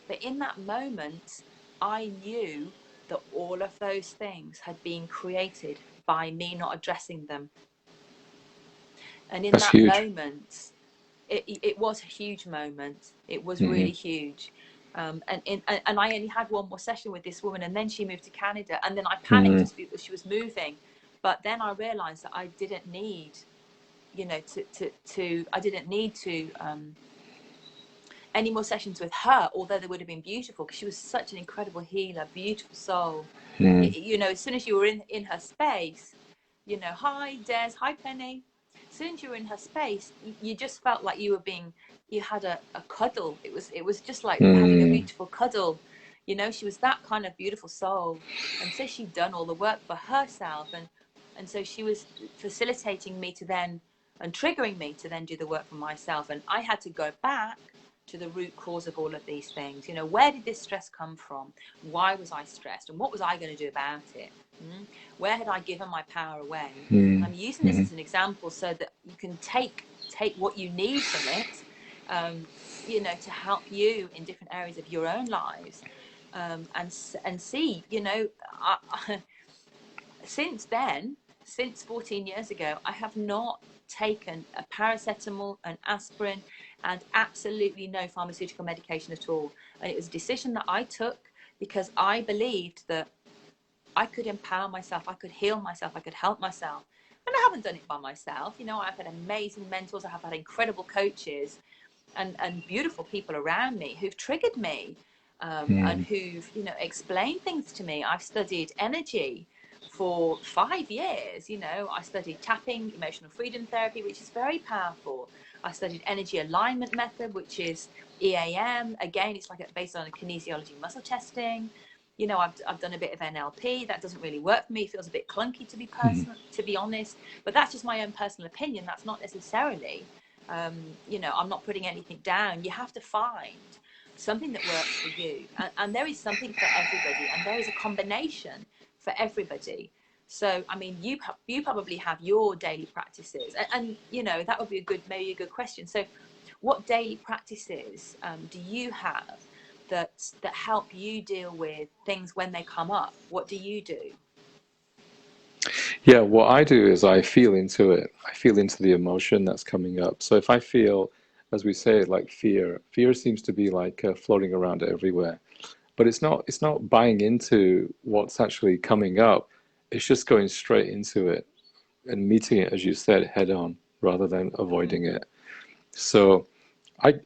But in that moment, I knew that all of those things had been created by me not addressing them. And in That's that huge. moment, it was a huge moment. It was Mm-hmm. really huge. And I only had one more session with this woman, and then she moved to Canada, and then I panicked just because she was moving. But then I realized that I didn't need, you know, I didn't need to any more sessions with her, although they would have been beautiful, because she was such an incredible healer, beautiful soul. You know, as soon as you were in her space, you know, hi Des, hi Penny, as soon as you were in her space, you just felt like you had a cuddle. It was just like having a beautiful cuddle. You know, she was that kind of beautiful soul. And so she'd done all the work for herself, and so she was facilitating me to then, and triggering me to then do the work for myself. And I had to go back to the root cause of all of these things. You know, where did this stress come from? Why was I stressed? And what was I going to do about it? Where had I given my power away? And I'm using this as an example so that you can take what you need from it, you know, to help you in different areas of your own lives, and see, you know, since then, since 14 years ago, I have not taken a paracetamol, an aspirin, and absolutely no pharmaceutical medication at all. And it was a decision that I took because I believed that I could empower myself, I could heal myself, I could help myself. And I haven't done it by myself. You know, I've had amazing mentors, I have had incredible coaches and beautiful people around me who've triggered me, and who've, you know, explained things to me. I've studied energy for 5 years. You know, I studied tapping, emotional freedom therapy, which is very powerful. I studied energy alignment method, which is EAM. Again, it's like based on a kinesiology muscle testing. You know, I've done a bit of NLP. That doesn't really work for me. It feels a bit clunky, to be honest. But that's just my own personal opinion. That's not necessarily, you know, I'm not putting anything down. You have to find something that works for you, and there is something for everybody, and there is a combination for everybody. So, I mean, you probably have your daily practices, and you know, that would be maybe a good question. So, what daily practices do you have that help you deal with things when they come up? What do you do? Yeah, what I do is I feel into it. I feel into the emotion that's coming up. So if I feel, as we say, like fear seems to be like floating around everywhere. But it's not buying into what's actually coming up. It's just going straight into it and meeting it, as you said, head on rather than avoiding it. So I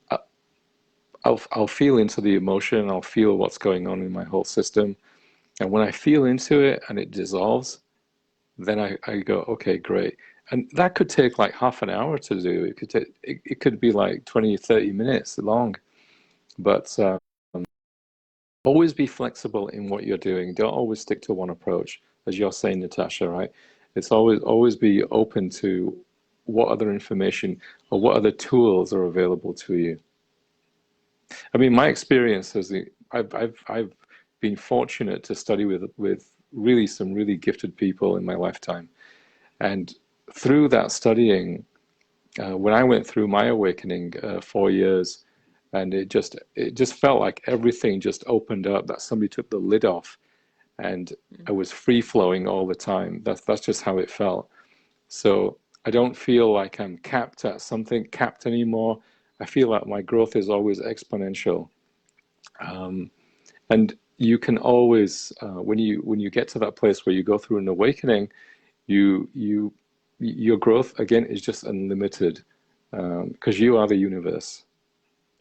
I'll feel into the emotion, I'll feel what's going on in my whole system. And when I feel into it and it dissolves, then I go, okay, great. And that could take like half an hour to do. It could be like 20, 30 minutes long. But always be flexible in what you're doing. Don't always stick to one approach, as you're saying, Natasha, right? It's always be open to what other information or what other tools are available to you. I mean, my experience is I've been fortunate to study with really some really gifted people in my lifetime, and through that studying, when I went through my awakening 4 years, and it just felt like everything just opened up. That somebody took the lid off, and I was free flowing all the time. That's just how it felt. So I don't feel like I'm capped anymore. I feel like my growth is always exponential. And you can always, when you get to that place where you go through an awakening, your growth again is just unlimited, because you are the universe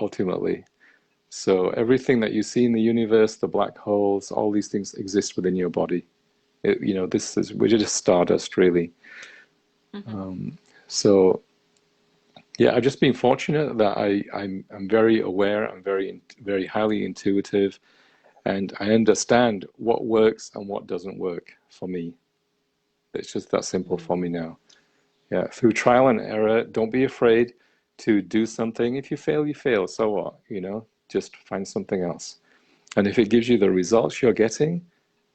ultimately. So everything that you see in the universe, the black holes, all these things exist within your body. We're just stardust, really. So yeah, I've just been fortunate that I'm very aware. I'm very highly intuitive, and I understand what works and what doesn't work for me. It's just that simple for me now. Yeah, through trial and error, don't be afraid to do something. If you fail, you fail. So what? Just find something else. And if it gives you the results you're getting,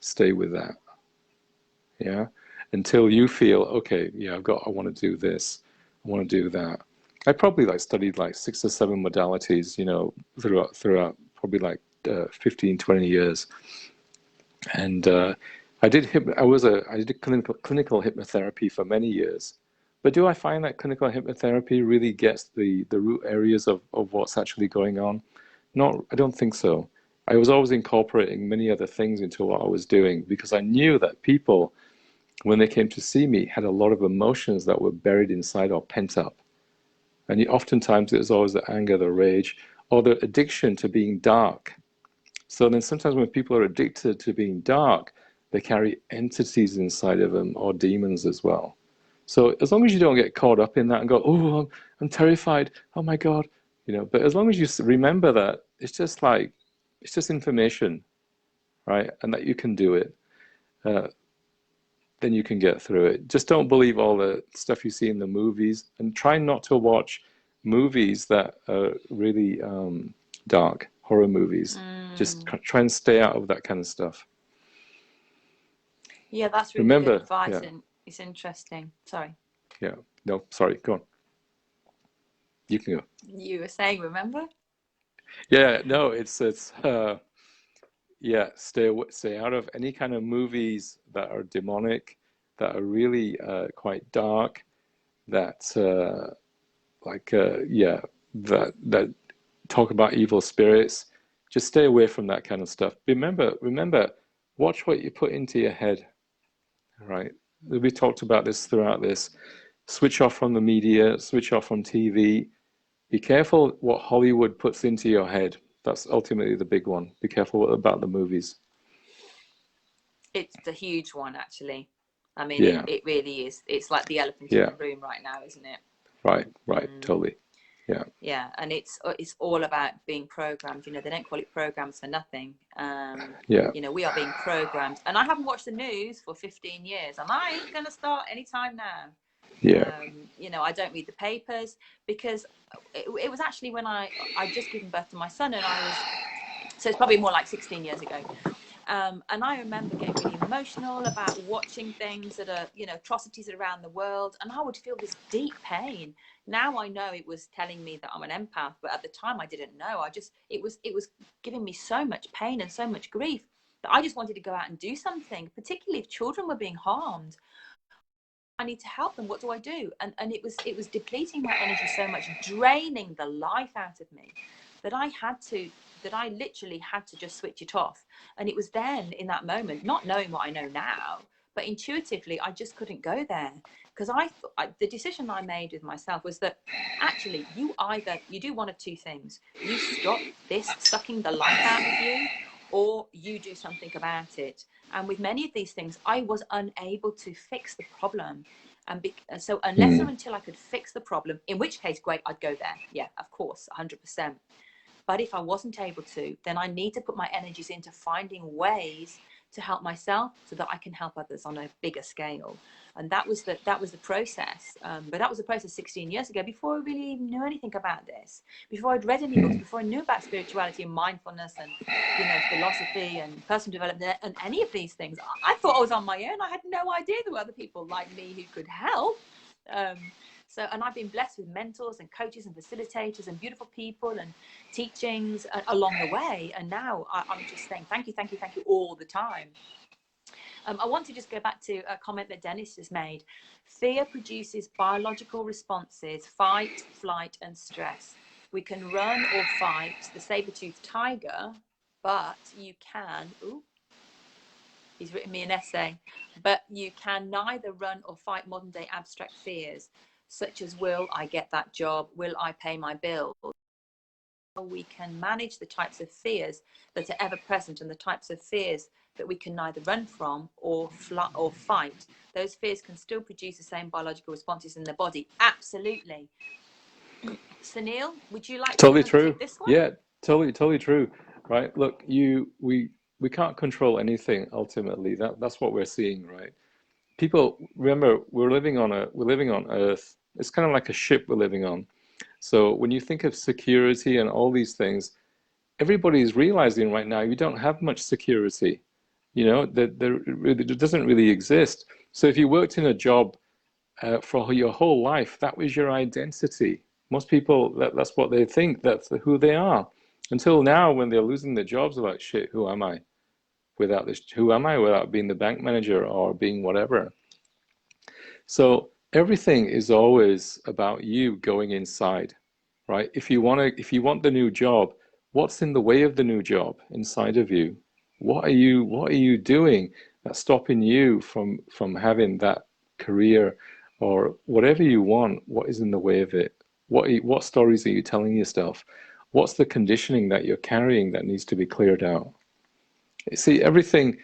stay with that. Yeah. until you feel, okay, yeah, I want to do this, I want to do that. I probably like studied like 6 or 7 modalities, you know, throughout probably like 15, 20 years. And I did clinical hypnotherapy for many years. But do I find that clinical hypnotherapy really gets the root areas of what's actually going on? Not, I don't think so. I was always incorporating many other things into what I was doing because I knew that people, when they came to see me, had a lot of emotions that were buried inside or pent up. And oftentimes it was always the anger, the rage, or the addiction to being dark. So then sometimes when people are addicted to being dark, they carry entities inside of them or demons as well. So as long as you don't get caught up in that and go, oh, I'm terrified, oh my God, you know, but as long as you remember that it's just information, right? And that you can do it, uh, then you can get through it. Just don't believe all the stuff you see in the movies, and try not to watch movies that are really dark, horror movies. Just try and stay out of that kind of stuff. Yeah, that's really Remember, good advice, yeah, and it's interesting. Sorry. yeah. No, sorry, go on. You can go. You were saying, remember? Yeah, no, yeah, stay out of any kind of movies that are demonic, that are really quite dark, that yeah, that talk about evil spirits. Just stay away from that kind of stuff. Remember, watch what you put into your head, right? We talked about this throughout this. Switch off from the media, switch off from TV. Be careful what Hollywood puts into your head. That's ultimately the big one. Be careful about the movies. It's the huge one, actually. I mean, Yeah, it really is. It's like the elephant in yeah, the room right now, isn't it? right, totally. Yeah, Yeah, and it's all about being programmed. You know, they don't call it programs for nothing. yeah, You know, we are being programmed. And I haven't watched the news for 15 years, and I ain't going to start anytime now. yeah. You know, I don't read the papers because it was actually when I'd just given birth to my son, and so it's probably more like 16 years ago. And I remember getting really emotional about watching things that are, you know, atrocities around the world, and I would feel this deep pain. Now I know it was telling me that I'm an empath, but at the time I didn't know. It was giving me so much pain and so much grief that I just wanted to go out and do something, particularly if children were being harmed. I need to help them. What do I do? And it was depleting my energy so much, draining the life out of me, that I literally had to just switch it off. And it was then, in that moment, not knowing what I know now, but intuitively, I just couldn't go there, because the decision I made with myself was that actually you do one of two things: you stop this sucking the life out of you, or you do something about it. And with many of these things, I was unable to fix the problem. And so unless or until I could fix the problem, in which case, great, I'd go there. Yeah, of course, 100%. But if I wasn't able to, then I need to put my energies into finding ways to help myself so that I can help others on a bigger scale. And that was the process. But that was the process 16 years ago, before I really even knew anything about this, before I'd read any books, before I knew about spirituality and mindfulness and, you know, philosophy and personal development and any of these things. I thought I was on my own. I had no idea there were other people like me who could help. And I've been blessed with mentors and coaches and facilitators and beautiful people and teachings along the way. And now I'm just saying thank you all the time. I want to just go back to a comment that Dennis just made. Fear produces biological responses: fight, flight, and stress. We can run or fight the saber-toothed tiger, but you can... Ooh, he's written me an essay. But you can neither run or fight modern-day abstract fears, such as, will I get that job? Will I pay my bills? We can manage the types of fears that are ever present, and the types of fears that we can neither run from or fight. Those fears can still produce the same biological responses in the body. Absolutely. Sunil, would you like Totally to true. take this one? Yeah, totally true. Right. Look, we can't control anything ultimately. That's what we're seeing, right? People, remember, we're living on Earth. It's kind of like a ship we're living on. So when you think of security and all these things, everybody's realizing right now you don't have much security. You know, that it doesn't really exist. So if you worked in a job for your whole life, that was your identity. Most people, that's what they think, that's who they are. Until now, when they're losing their jobs, they're like, shit, who am I without this? Who am I without being the bank manager or being whatever? So everything is always about you going inside, right? If you want the new job, what's in the way of the new job inside of you? What are you doing that's stopping you from having that career or whatever you want? What is in the way of it? What stories are you telling yourself? What's the conditioning that you're carrying that needs to be cleared out? You see, everything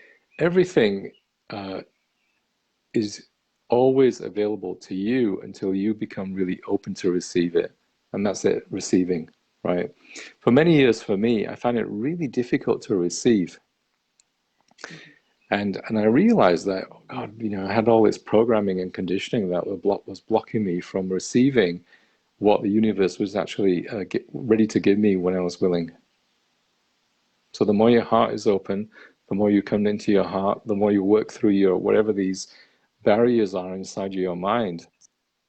is always available to you until you become really open to receive it. And that's it, receiving, right? For many years, for me, I found it really difficult to receive. And I realized that, oh God, I had all this programming and conditioning that was blocking me from receiving what the universe was actually ready to give me when I was willing. So the more your heart is open, the more you come into your heart, the more you work through your whatever these barriers are inside your mind,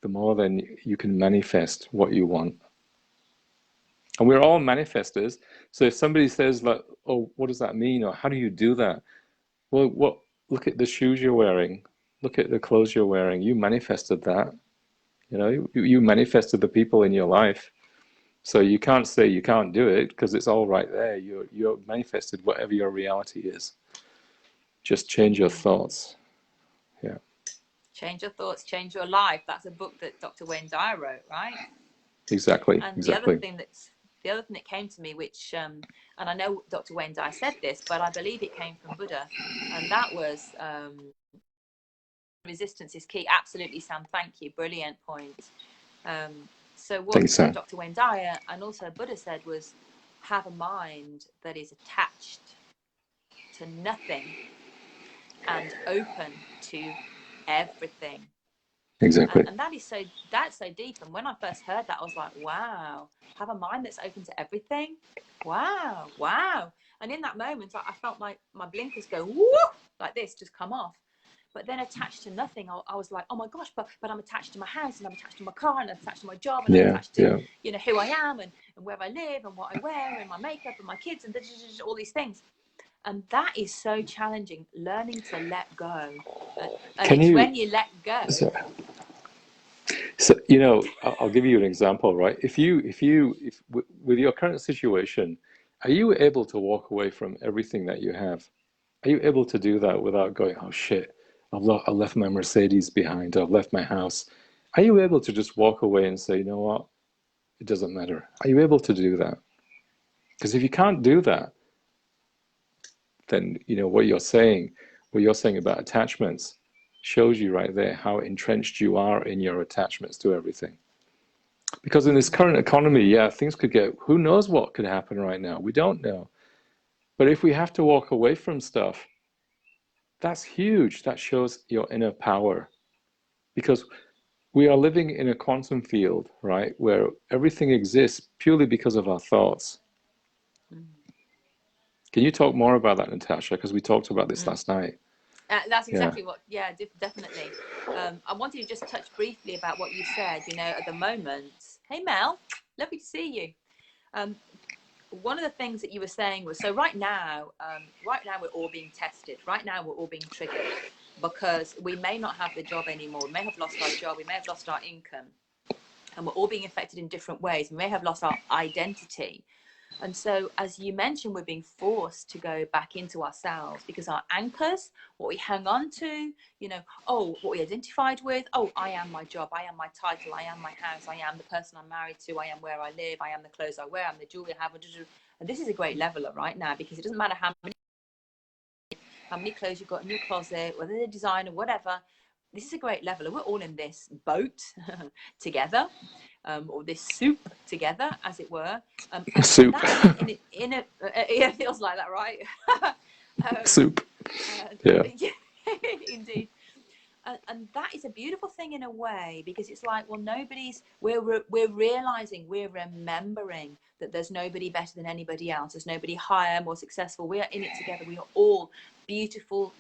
the more then you can manifest what you want. And we're all manifestors. So if somebody says like, oh, what does that mean? Or how do you do that? Well, look at the shoes you're wearing. Look at the clothes you're wearing. You manifested that. You manifested the people in your life. So you can't say you can't do it because it's all right there. You're manifested whatever your reality is. Just change your thoughts. Yeah. Change your thoughts, change your life. That's a book that Dr. Wayne Dyer wrote, right? Exactly. And exactly. the other thing that came to me, which and I know Dr. Wayne Dyer said this, but I believe it came from Buddha, and that was resistance is key. Absolutely, Sam. Thank you. Brilliant point. So what Dr. Wayne Dyer and also Buddha said was, have a mind that is attached to nothing and open to everything. Exactly. And that's so deep. And when I first heard that, I was like, wow, have a mind that's open to everything. Wow. And in that moment, I felt my blinkers go whoop, like this, just come off. But then attached to nothing, I was like, oh my gosh, but I'm attached to my house, and I'm attached to my car, and I'm attached to my job, and I'm attached to who I am, and where I live, and what I wear, and my makeup, and my kids, and all these things. And that is so challenging, learning to let go. And when you let go. So I'll give you an example, right? If with your current situation, are you able to walk away from everything that you have? Are you able to do that without going, oh shit, I left my Mercedes behind, I've left my house? Are you able to just walk away and say, you know what, it doesn't matter? Are you able to do that? Because if you can't do that, then what you're saying about attachments shows you right there how entrenched you are in your attachments to everything. Because in this current economy, things could get, who knows what could happen right now? We don't know. But if we have to walk away from stuff, that's huge. That shows your inner power. Because we are living in a quantum field, right, where everything exists purely because of our thoughts. Can you talk more about that, Natasha? Because we talked about this last night. That's exactly what, definitely. I wanted to just touch briefly about what you said, at the moment. Hey, Mel, lovely to see you. One of the things that you were saying was, so right now we're all being tested. Right now we're all being triggered because we may not have the job anymore. We may have lost our job. We may have lost our income. And we're all being affected in different ways. We may have lost our identity. And so, as you mentioned, we're being forced to go back into ourselves because our anchors, what we hang on to, what we identified with, I am my job, I am my title, I am my house, I am the person I'm married to, I am where I live, I am the clothes I wear, I'm the jewelry I have. And this is a great leveler right now because it doesn't matter how many clothes you've got in your closet, whether they're designer, whatever. This is a great leveler. We're all in this boat together. Or this soup together, as it were. Soup. It feels like that, right? Soup. Yeah. Indeed. And that is a beautiful thing in a way because it's like, well, we're realizing, we're remembering that there's nobody better than anybody else. There's nobody higher, more successful. We are in it together. We are all beautiful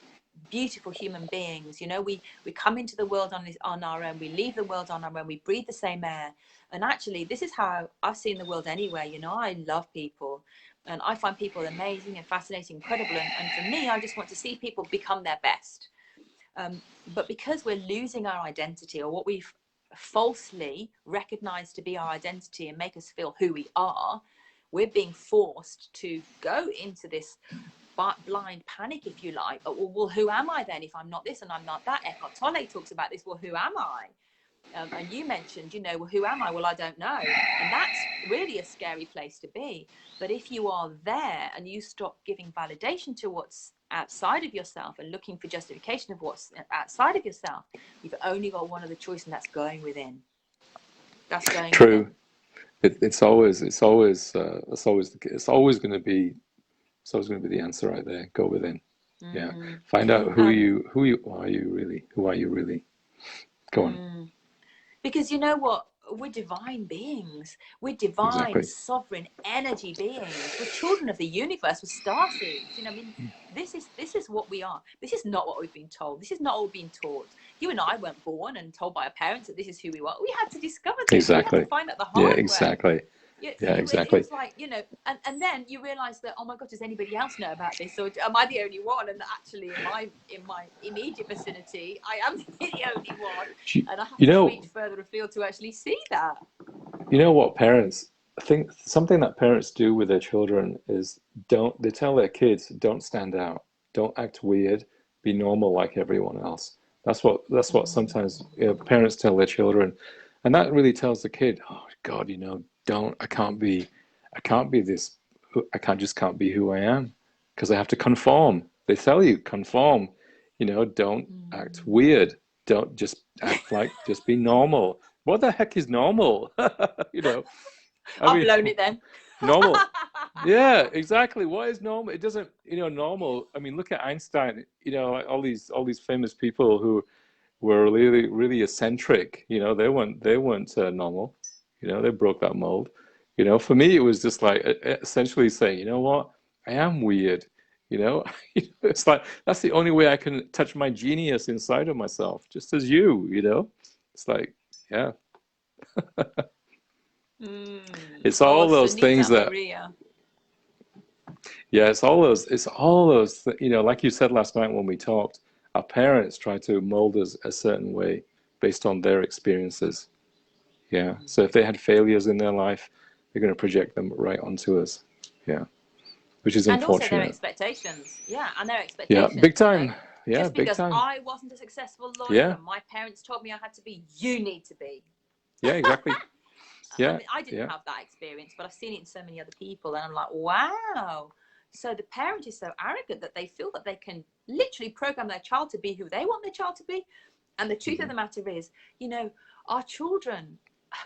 beautiful human beings. You know, we come into the world on our own, we leave the world on our own, we breathe the same air. And actually, this is how I've seen the world anyway. You know, I love people, and I find people amazing and fascinating, incredible. And for me, I just want to see people become their best. But because we're losing our identity, or what we've falsely recognized to be our identity and make us feel who we are, we're being forced to go into this blind panic, if you like. Well, who am I then if I'm not this and I'm not that? Eckhart Tolle talks about this. Well, who am I? And you mentioned, you know, well, who am I? Well, I don't know. And that's really a scary place to be. But if you are there and you stop giving validation to what's outside of yourself and looking for justification of what's outside of yourself, you've only got one other choice, and that's going within. That's going True. within. It's always going to be the answer right there. Go within. Yeah. Find out who are you really? Who are you really? Go on. Because you know what? We're divine beings. We're divine, sovereign energy beings. We're children of the universe. We're star seeds. You know, I mean, this is what we are. This is not what we've been told. This is not what we've been taught. You and I weren't born and told by our parents that this is who we are. We had to discover this. Exactly. We had to find out the hard way. Exactly. It was like, you know, and then you realize that, oh my God, does anybody else know about this, or am I the only one? And actually, in my immediate vicinity, I am the only one, and I have to reach further afield to actually see that. You know what, parents, I think something that parents do with their children is they tell their kids, don't stand out, don't act weird, be normal like everyone else. That's what sometimes, you know, parents tell their children, and that really tells the kid, oh God, you know, I can't be this, can't be who I am, because I have to conform. They tell you, conform, you know, don't act weird, don't just act like, just be normal. What the heck is normal? You know, I've blown it then. Normal. Yeah, exactly. What is normal? It doesn't, you know, normal. I mean, look at Einstein, you know, all these famous people who were really, really eccentric, you know, they weren't normal, you know, they broke that mold. You know, for me, it was just like essentially saying, you know what, I am weird, you know, it's like, that's the only way I can touch my genius inside of myself, just as you know, it's like, yeah. It's all those Sunita things that, Maria. yeah, it's all those, you know, like you said last night when we talked, our parents try to mold us a certain way based on their experiences. Yeah. So if they had failures in their life, they're going to project them right onto us. Yeah. Which is and also their unfortunate. expectations. Yeah, and their expectations. Yeah, big time. You know? Yeah, just big because time. I wasn't a successful lawyer, Yeah. and my parents told me I had to be, you need to be. Yeah, exactly. Yeah. I mean, I didn't have that experience, but I've seen it in so many other people, and I'm like, wow. So the parent is so arrogant that they feel that they can literally program their child to be who they want their child to be. And the truth of the matter is, you know, our children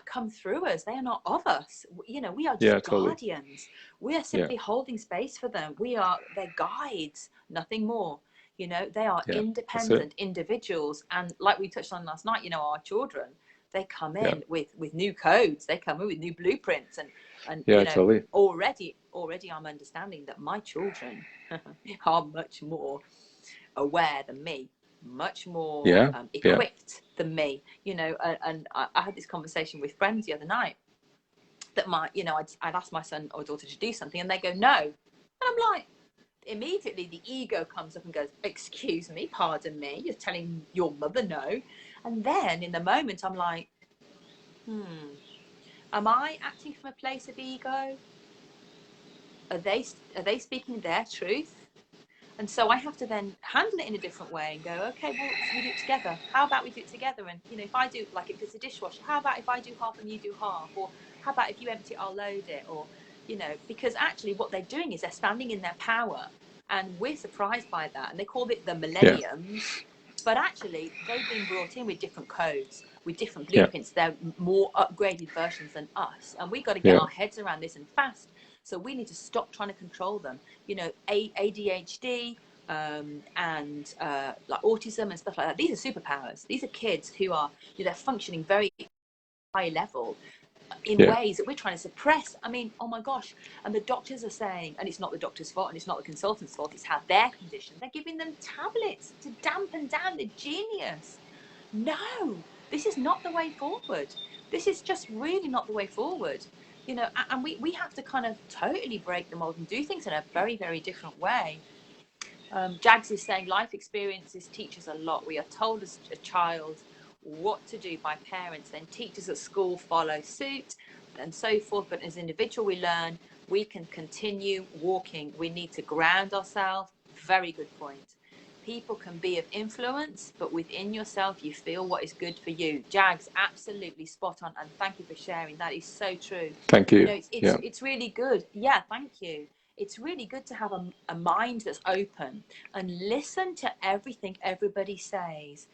come through us. They are not of us. You know, we are just guardians. We are simply holding space for them. We are their guides, nothing more. You know, they are independent individuals. And like we touched on last night, you know, our children, they come in with new codes. They come in with new blueprints. And you know, already I'm understanding that my children are much more aware than me, much more equipped than me, you know. And I had this conversation with friends the other night that I'd ask my son or daughter to do something and they go no, and I'm like, immediately the ego comes up and goes, excuse me, pardon me, you're telling your mother no. And then in the moment I'm like, am I acting from a place of ego? Are they speaking their truth? And so I have to then handle it in a different way and go, okay, well, we do it together. How about we do it together? And, you know, if I do, like if it's a dishwasher, how about if I do half and you do half? Or how about if you empty it, I'll load it? Or, you know, because actually what they're doing is they're standing in their power. And we're surprised by that. And they call it the millenniums. But actually, they've been brought in with different codes, with different blueprints. They're more upgraded versions than us. And we've got to get our heads around this and fast. So we need to stop trying to control them. You know, ADHD and like autism and stuff like that. These are superpowers. These are kids who are, you know, they're functioning very high level in Yeah. ways that we're trying to suppress. I mean, oh my gosh. And the doctors are saying, and it's not the doctor's fault and it's not the consultant's fault, it's how they're conditioned. They're giving them tablets to dampen down the genius. No, this is not the way forward. This is just really not the way forward. You know, and we have to kind of totally break the mold and do things in a very, very different way. Jags is saying life experiences teach us a lot. We are told as a child what to do by parents, then teachers at school follow suit and so forth. But as an individual, we learn we can continue walking. We need to ground ourselves. Very good point. People can be of influence, but within yourself, you feel what is good for you. Jags, absolutely spot on. And thank you for sharing. That is so true. Thank you. You know, it's really good. Yeah, thank you. It's really good to have a mind that's open and listen to everything everybody says,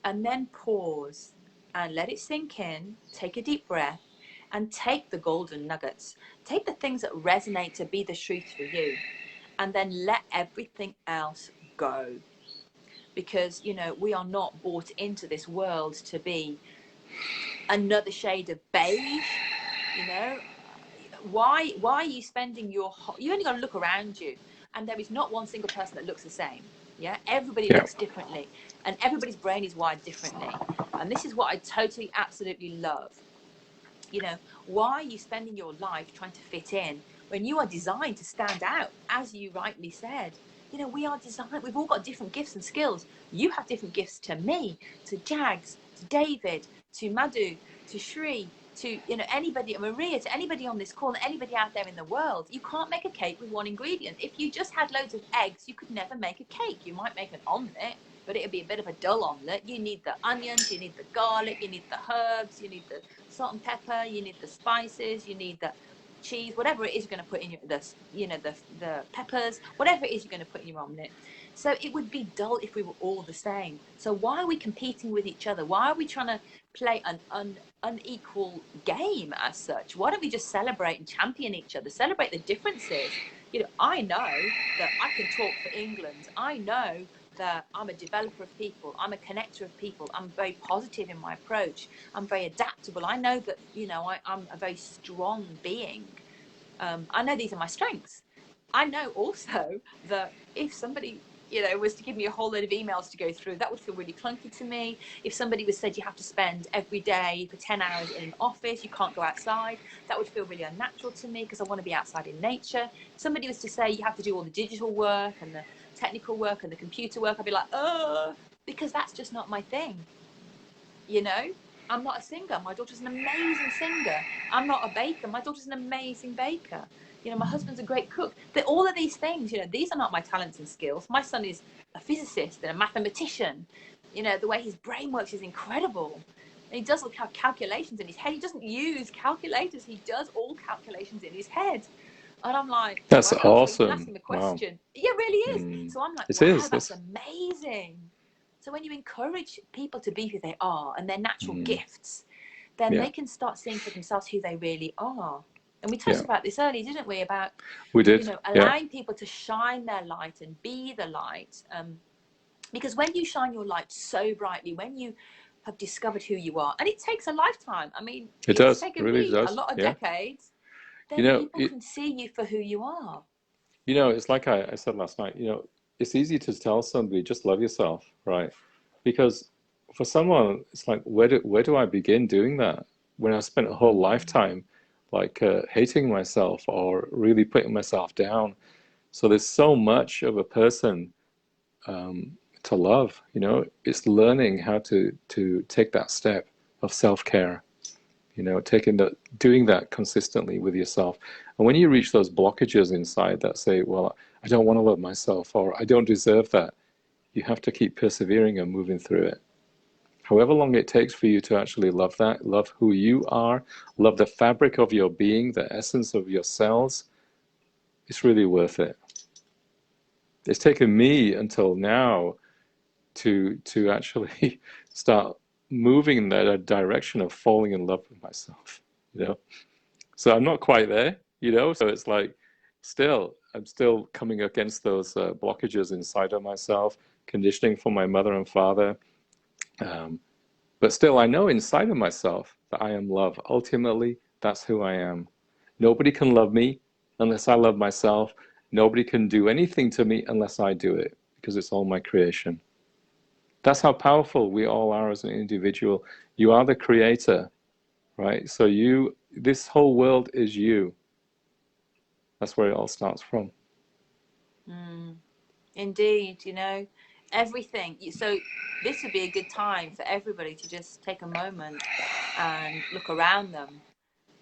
and then pause and let it sink in, take a deep breath, and take the golden nuggets. Take the things that resonate to be the truth for you, and then let everything else go. Because, you know, we are not brought into this world to be another shade of beige, you know. Why are you spending you only got to look around you, and there is not one single person that looks the same. Yeah, everybody looks differently, and everybody's brain is wired differently. And this is what I totally absolutely love. You know, why are you spending your life trying to fit in when you are designed to stand out? As you rightly said, you know, we are designed, we've all got different gifts and skills. You have different gifts to me, to Jags, to David, to Madhu, to Shri, to, you know, anybody, Maria, to anybody on this call, anybody out there in the world. You can't make a cake with one ingredient. If you just had loads of eggs, you could never make a cake. You might make an omelette, but it'd be a bit of a dull omelette. You need the onions, you need the garlic, you need the herbs, you need the salt and pepper, you need the spices, you need the cheese, whatever it is you're going to put in your, the peppers, whatever it is you're going to put in your omelette. So it would be dull if we were all the same. So why are we competing with each other? Why are we trying to play an unequal game as such? Why don't we just celebrate and champion each other, celebrate the differences? You know, I know that I can talk for England. I know that I'm a developer of people. I'm a connector of people. I'm very positive in my approach. I'm very adaptable. I know that, you know, I'm a very strong being. I know these are my strengths. I know also that if somebody, you know, was to give me a whole load of emails to go through, that would feel really clunky to me. If somebody was said you have to spend every day for 10 hours in an office, you can't go outside, that would feel really unnatural to me because I want to be outside in nature. If somebody was to say you have to do all the digital work and the technical work and the computer work, I'd be like, because that's just not my thing. You know, I'm not a singer. My daughter's an amazing singer. I'm not a baker. My daughter's an amazing baker. You know, my husband's a great cook. All of these things, you know, these are not my talents and skills. My son is a physicist and a mathematician. You know, the way his brain works is incredible. And he does have calculations in his head. He doesn't use calculators. He does all calculations in his head. And I'm like, that's wow. awesome. So you can ask him a question. Wow. Yeah, it really is. So I'm like, wow, that's amazing. So when you encourage people to be who they are and their natural gifts, then they can start seeing for themselves who they really are. And we touched about this earlier, didn't we? About, we did. You know, allowing people to shine their light and be the light. Because when you shine your light so brightly, when you have discovered who you are, and it takes a lifetime. I mean, it's taken me a lot of decades. Then you know, people can see you for who you are. You know, it's like I said last night, you know, it's easy to tell somebody, just love yourself, right? Because for someone, it's like, where do I begin doing that? When I spent a whole lifetime like hating myself or really putting myself down. So there's so much of a person to love, you know. It's learning how to take that step of self-care, you know, doing that consistently with yourself. And when you reach those blockages inside that say, well, I don't want to love myself, or I don't deserve that, you have to keep persevering and moving through it. However long it takes for you to actually love that, love who you are, love the fabric of your being, the essence of your cells, it's really worth it. It's taken me until now to actually start moving in that direction of falling in love with myself, you know. So I'm not quite there, you know. So it's like, I'm still coming against those blockages inside of myself, conditioning from my mother and father. But still, I know inside of myself that I am love. Ultimately, That's who I am. Nobody can love me unless I love myself. Nobody can do anything to me unless I do it, because it's all my creation. That's how powerful we all are as an individual. You are the creator, right? So this whole world is you. That's where it all starts from. Indeed, everything. So this would be a good time for everybody to just take a moment and look around them,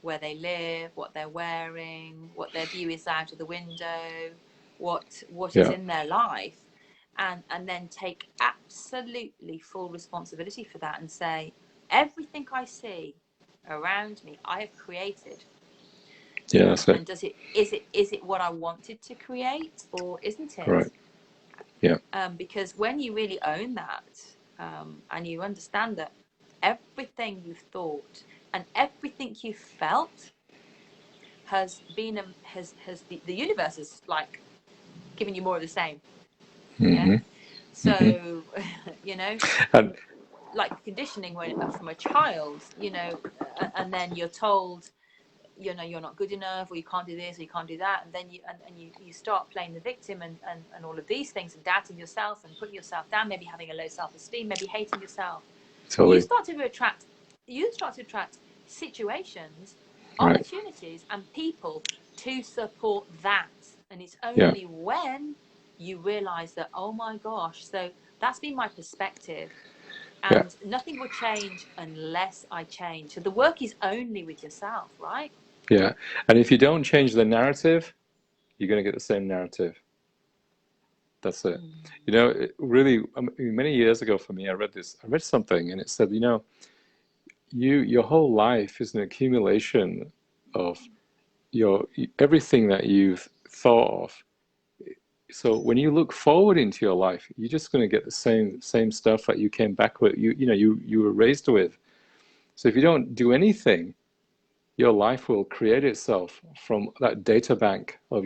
where they live, what they're wearing, what their view is out of the window, what is in their life, and then take absolutely full responsibility for that and say, everything I see around me, I have created. Yeah, that's it. And is it what I wanted to create, or isn't it? Right. Yeah. Because when you really own that, and you understand that everything you've thought and everything you felt has been the universe is like giving you more of the same. Mm-hmm. Yeah. So And like conditioning from a child, and then you're told, you're not good enough, or you can't do this, or you can't do that, and then you start playing the victim and all of these things, and doubting yourself and putting yourself down, maybe having a low self-esteem, maybe hating yourself. totally. You start to attract situations, Right. opportunities, and people to support that. And it's only when you realize that, oh my gosh, so that's been my perspective, and nothing will change unless I change. So the work is only with yourself, right? Yeah. And if you don't change the narrative, you're going to get the same narrative. That's it. It really, many years ago for me, I read something, and it said, your whole life is an accumulation of everything that you've thought of. So when you look forward into your life, you're just going to get the same stuff that you came back with, you were raised with. So if you don't do anything, your life will create itself from that data bank of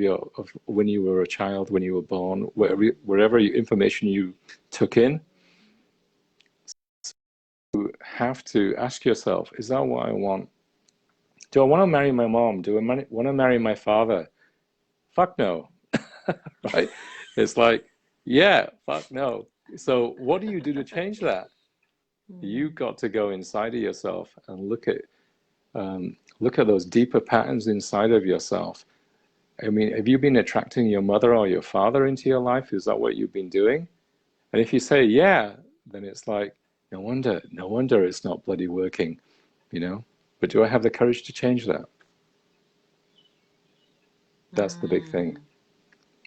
when you were a child, when you were born, wherever information you took in. You have to ask yourself, is that what I want? Do I want to marry my mom? Do I want to marry my father? Fuck no. Right? It's like, yeah, fuck no. So what do you do to change that? You've got to go inside of yourself and look at those deeper patterns inside of yourself. I mean, have you been attracting your mother or your father into your life? Is that what you've been doing? And if you say, yeah, then it's like, no wonder it's not bloody working, But do I have the courage to change that? That's the big thing.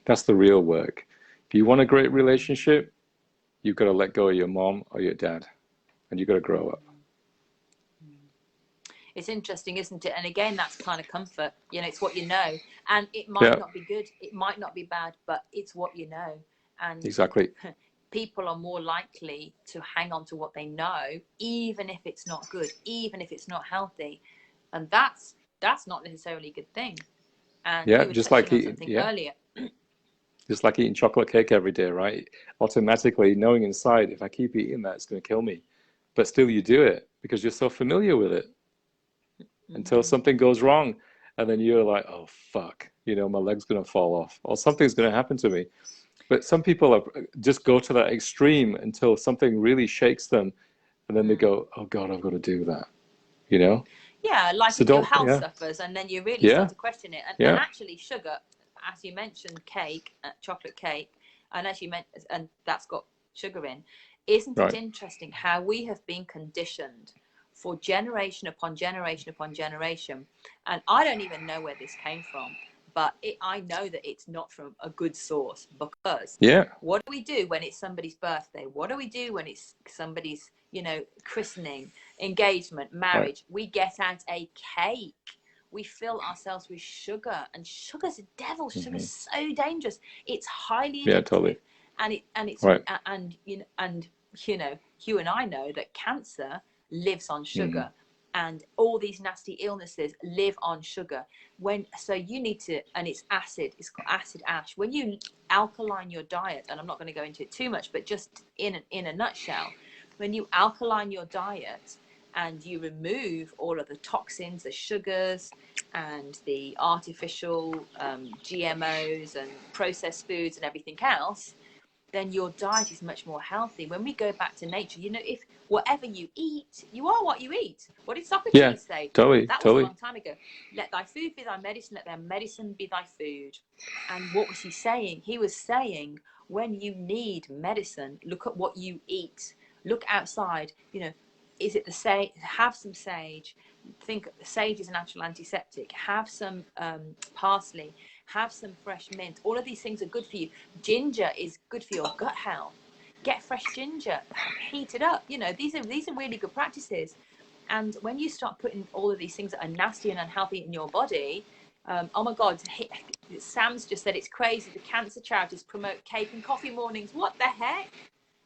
That's the real work. If you want a great relationship, you've got to let go of your mom or your dad, and you've got to grow up. It's interesting, isn't it? And again, that's kind of comfort. It's what you know, and it might not be good, it might not be bad, but it's what you know. And exactly, people are more likely to hang on to what they know, even if it's not good, even if it's not healthy, and that's not necessarily a good thing. And you were just touching like on something earlier. Just like eating chocolate cake every day, right? Automatically knowing inside, if I keep eating that, it's going to kill me. But still you do it because you're so familiar with it until something goes wrong. And then you're like, oh, fuck, my leg's going to fall off or something's going to happen to me. But some people just go to that extreme until something really shakes them. And then they go, oh, God, I've got to do that, Yeah, like so if your health suffers and then you really start to question it. And actually sugar, as you mentioned, cake, chocolate cake, and as you mentioned, and that's got sugar in. Isn't it interesting how we have been conditioned for generation upon generation upon generation? And I don't even know where this came from, but I know that it's not from a good source, because what do we do when it's somebody's birthday? What do we do when it's somebody's, christening, engagement, marriage? We get out a cake. We fill ourselves with sugar, and sugar's a devil. Sugar's so dangerous. It's highly addictive. Totally. And you and I know that cancer lives on sugar, and all these nasty illnesses live on sugar. So you need to, and it's acid. It's got acid ash. When you alkaline your diet, and I'm not going to go into it too much, but just in a nutshell, when you alkaline your diet and you remove all of the toxins, the sugars, and the artificial GMOs and processed foods and everything else, then your diet is much more healthy. When we go back to nature, you know, if whatever you eat, you are what you eat. What did Socrates say? Totally, That was a long time ago. Let thy food be thy medicine, let thy medicine be thy food. And what was he saying? He was saying, when you need medicine, look at what you eat. Look outside, you know, is it the sage? Have some sage. Think sage is a natural antiseptic. Have some parsley. Have some fresh mint. All of these things are good for you. Ginger is good for your gut health. Get fresh ginger, heat it up. You know, these are really good practices. And when you start putting all of these things that are nasty and unhealthy in your body, oh my God, Sam's just said it's crazy. The cancer charities promote cake and coffee mornings. What the heck?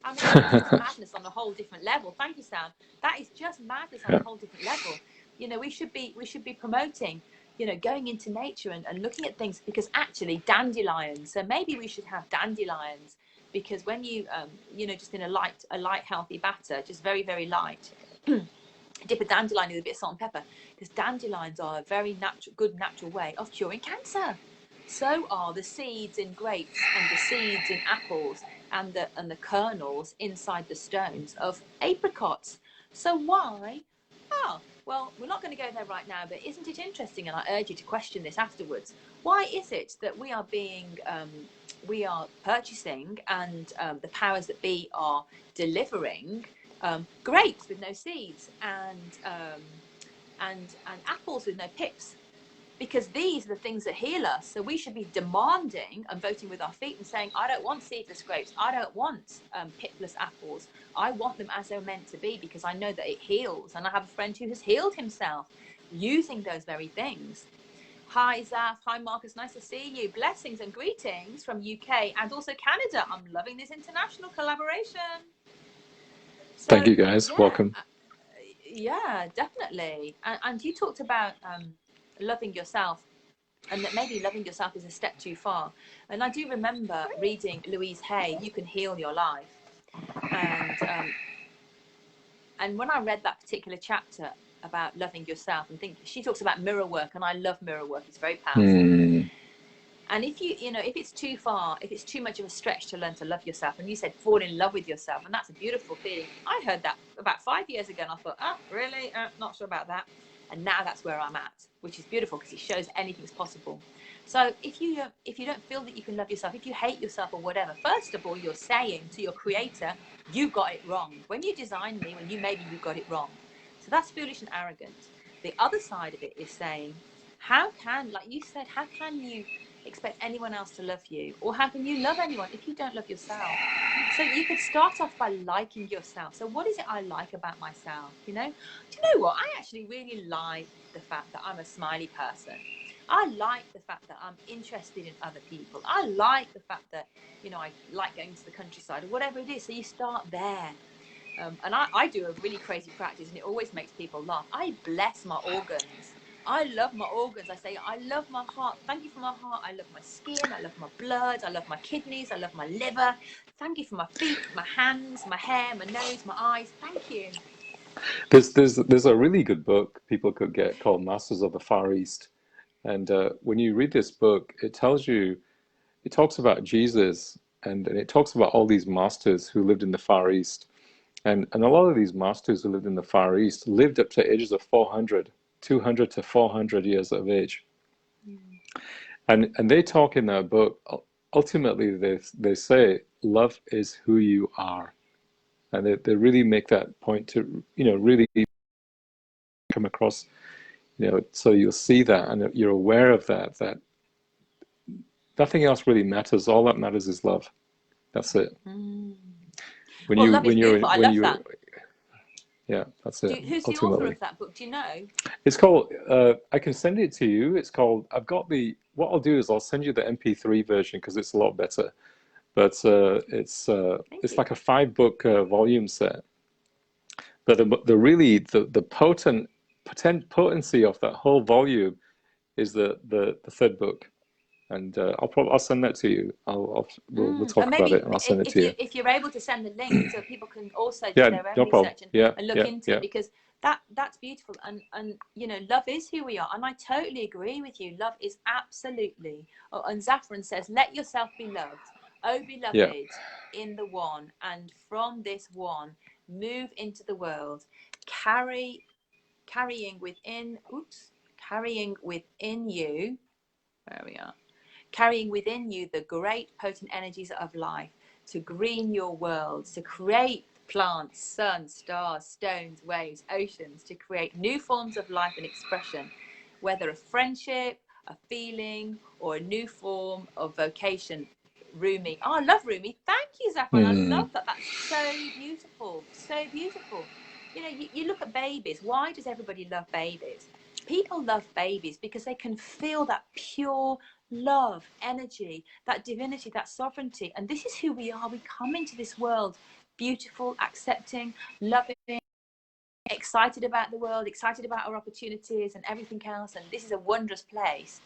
I mean, that's just madness on a whole different level. Thank you, Sam. That is just madness on a whole different level. You know, we should be promoting, you know, going into nature and looking at things, because actually dandelions. So maybe we should have dandelions, because when you, you know, just in a light healthy batter, just very, very light, dip a dandelion in a bit of salt and pepper, because dandelions are a very good natural way of curing cancer. So are the seeds in grapes and the seeds in apples and the kernels inside the stones of apricots. So why? Oh, well, we're not going to go there right now, but isn't it interesting? And I urge you to question this afterwards. Why is it that we are purchasing, and the powers that be are delivering grapes with no seeds and apples with no pips? Because these are the things that heal us. So we should be demanding and voting with our feet and saying, I don't want seedless grapes. I don't want pipless apples. I want them as they're meant to be, because I know that it heals. And I have a friend who has healed himself using those very things. Hi, Zaf. Hi, Marcus. Nice to see you. Blessings and greetings from UK and also Canada. I'm loving this international collaboration. So, thank you, guys. Welcome. Yeah, definitely. And you talked about loving yourself, and that maybe loving yourself is a step too far. And I do remember reading Louise Hay, You Can Heal Your Life. And when I read that particular chapter about loving yourself, and she talks about mirror work, and I love mirror work. It's very powerful. And if if it's too far, if it's too much of a stretch to learn to love yourself, and you said fall in love with yourself, and that's a beautiful feeling. I heard that about 5 years ago, and I thought, oh, really? Not sure about that. And now that's where I'm at, which is beautiful, because it shows anything's possible. So if you don't feel that you can love yourself, if you hate yourself or whatever, first of all, you're saying to your creator, you got it wrong. When you designed me, you got it wrong. So that's foolish and arrogant. The other side of it is saying, like you said, how can you expect anyone else to love you? Or how can you love anyone if you don't love yourself? So you could start off by liking yourself. So what is it I like about myself? You know, do you know what? I actually really like the fact that I'm a smiley person. I like the fact that I'm interested in other people. I like the fact that, you know, I like going to the countryside or whatever it is. So you start there. And I do a really crazy practice, and it always makes people laugh. I bless my organs. I love my organs. I say, I love my heart. Thank you for my heart. I love my skin. I love my blood. I love my kidneys. I love my liver. Thank you for my feet, my hands, my hair, my nose, my eyes. Thank you. There's a really good book people could get called Masters of the Far East. And when you read this book, it talks about Jesus, and it talks about all these masters who lived in the Far East. And a lot of these masters who lived in the Far East lived up to ages of 200 to 400 years of age. And they talk in that book, ultimately they say, love is who you are. And they really make that point to, you know, really come across, you know, so you'll see that and you're aware of that nothing else really matters. All that matters is love. That's it. Love is beautiful. I love that. Yeah, that's it. Who's the author of that book? Do you know? It's called, I can send it to you. It's called, what I'll do is I'll send you the MP3 version because it's a lot better. But it's like a 5-book volume set. But the potency of that whole volume is the third book. And I'll send that to you. We'll talk about it, and I'll send it to you. If you're able to send the link so people can also do their own research and look into it, because that's beautiful. And you know, love is who we are, and I totally agree with you. Love is absolutely. Oh, and Zaffron says, let yourself be loved, oh Yeah. beloved, in the one, and from this one move into the world, carrying within you, where we are, carrying within you the great potent energies of life to green your world, to create plants, sun, stars, stones, waves, oceans, to create new forms of life and expression, whether a friendship, a feeling, or a new form of vocation. Rumi. Oh, I love Rumi. Thank you, Zafran. I love that. That's so beautiful. So beautiful. You know, you look at babies. Why does everybody love babies? People love babies because they can feel that pure love, energy, that divinity, that sovereignty. And this is who we are. We come into this world beautiful, accepting, loving, excited about the world, excited about our opportunities and everything else. And this is a wondrous place.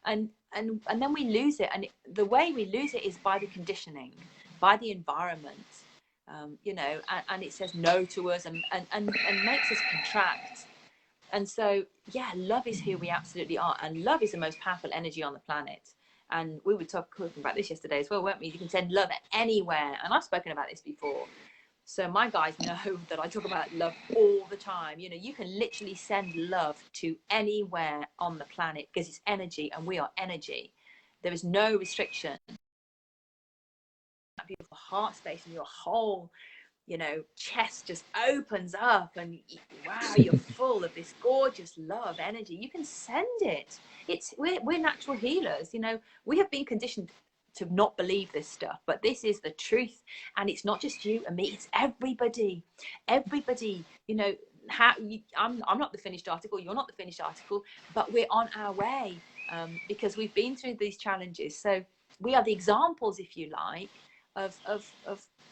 And then we lose it. And the way we lose it is by the conditioning, by the environment, you know, and it says no to us and makes us contract. And so, yeah, love is who we absolutely are. And love is the most powerful energy on the planet. And we were talking about this yesterday as well, weren't we? You can send love anywhere. And I've spoken about this before. So my guys know that I talk about love all the time. You know, you can literally send love to anywhere on the planet because it's energy and we are energy. There is no restriction. That beautiful heart space in your whole, you know, chest just opens up and wow, you're full of this gorgeous love energy. You can send it. We're natural healers. You know, we have been conditioned to not believe this stuff, but this is the truth. And it's not just you and me, it's everybody. You know, I'm not the finished article, you're not the finished article, but we're on our way, because we've been through these challenges. So we are the examples, if you like, of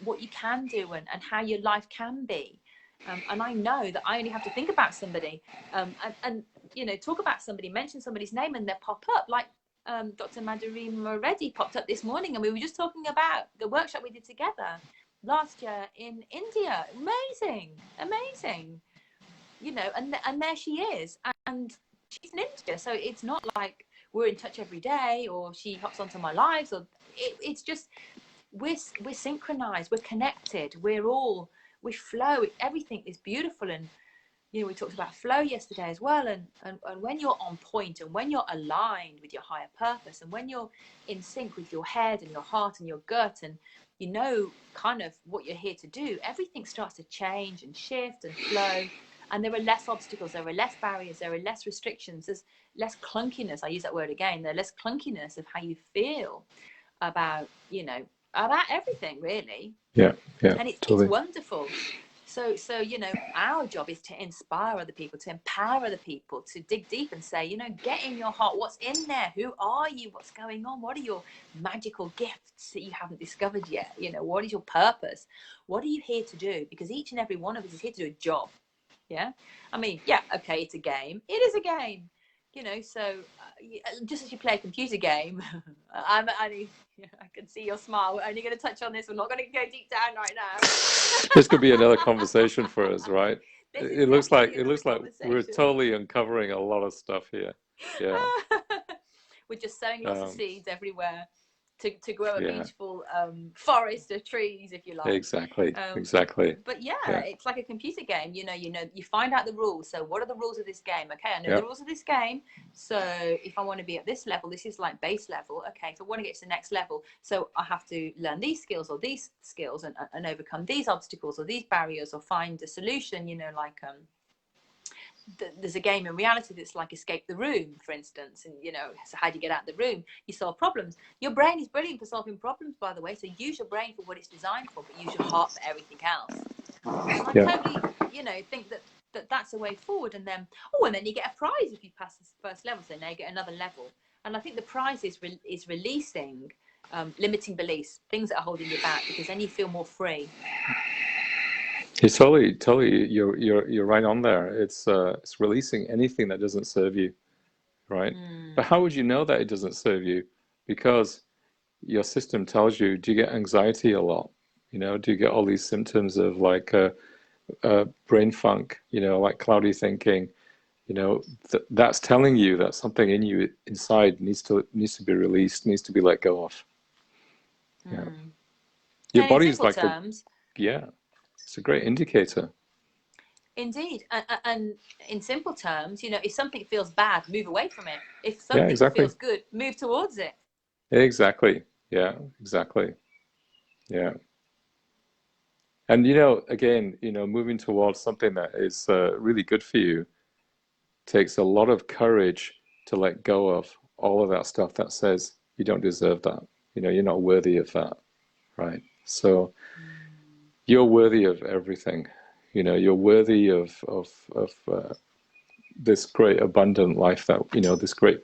what you can do and how your life can be. And I know that I only have to think about somebody, and you know, talk about somebody, mention somebody's name, and they'll pop up. Like Dr. Madhurima Reddy popped up this morning, and we were just talking about the workshop we did together last year in India. Amazing. You know, and there she is, and she's in India, so it's not like we're in touch every day, or she hops onto my lives, or it's just we're synchronized, we're connected, we flow. Everything is beautiful. And you know, we talked about flow yesterday as well, and when you're on point, and when you're aligned with your higher purpose, and when you're in sync with your head and your heart and your gut, and you know kind of what you're here to do, everything starts to change and shift and flow. And there are less obstacles, there are less barriers, there are less restrictions, there's less clunkiness. I use that word again. There's less clunkiness of how you feel about, you know, about everything really. Yeah. And it's Totally. wonderful. So you know, our job is to inspire other people, to empower other people, to dig deep and say, you know, get in your heart, what's in there, who are you, what's going on, what are your magical gifts that you haven't discovered yet, you know, what is your purpose, what are you here to do? Because each and every one of us is here to do a job. Yeah, I mean, yeah, okay, it's a game, it is a game, you know. So just as you play a computer game, I can see your smile. We're only going to touch on this, we're not going to go deep down right now. This could be another conversation for us, right? It looks like we're totally uncovering a lot of stuff here. Yeah. We're just sowing lots of seeds everywhere to grow a beautiful forest of trees, if you like. Exactly. But yeah, it's like a computer game. You know, you find out the rules. So what are the rules of this game? Okay, I know the rules of this game. So if I want to be at this level, this is like base level. Okay, if I want to get to the next level, so I have to learn these skills or these skills and overcome these obstacles or these barriers, or find a solution. You know, like there's a game in reality that's like escape the room, for instance. And you know, so how do you get out of the room? You solve problems. Your brain is brilliant for solving problems, by the way, so use your brain for what it's designed for, but use your heart for everything else. And I totally, you know, think that's a way forward. And then you get a prize if you pass this first level, so now you get another level. And I think the prize is releasing limiting beliefs, things that are holding you back, because then you feel more free. It's totally. You're right on there. It's releasing anything that doesn't serve you, right? But how would you know that it doesn't serve you? Because your system tells you. Do you get anxiety a lot? You know, do you get all these symptoms of like brain funk, like cloudy thinking, that's telling you that something in you inside needs to be released, needs to be let go of. Yeah. Your And in body's simple like terms, it's a great indicator. indeed, and in simple terms, if something feels bad, move away from it. If Yeah, something exactly. feels good, move towards it. Exactly. Yeah, exactly. Yeah. And again, moving towards something that is really good for you takes a lot of courage to let go of all of that stuff that says you don't deserve that. You're not worthy of that, right? So you're worthy of everything. You're worthy of this great abundant life that this great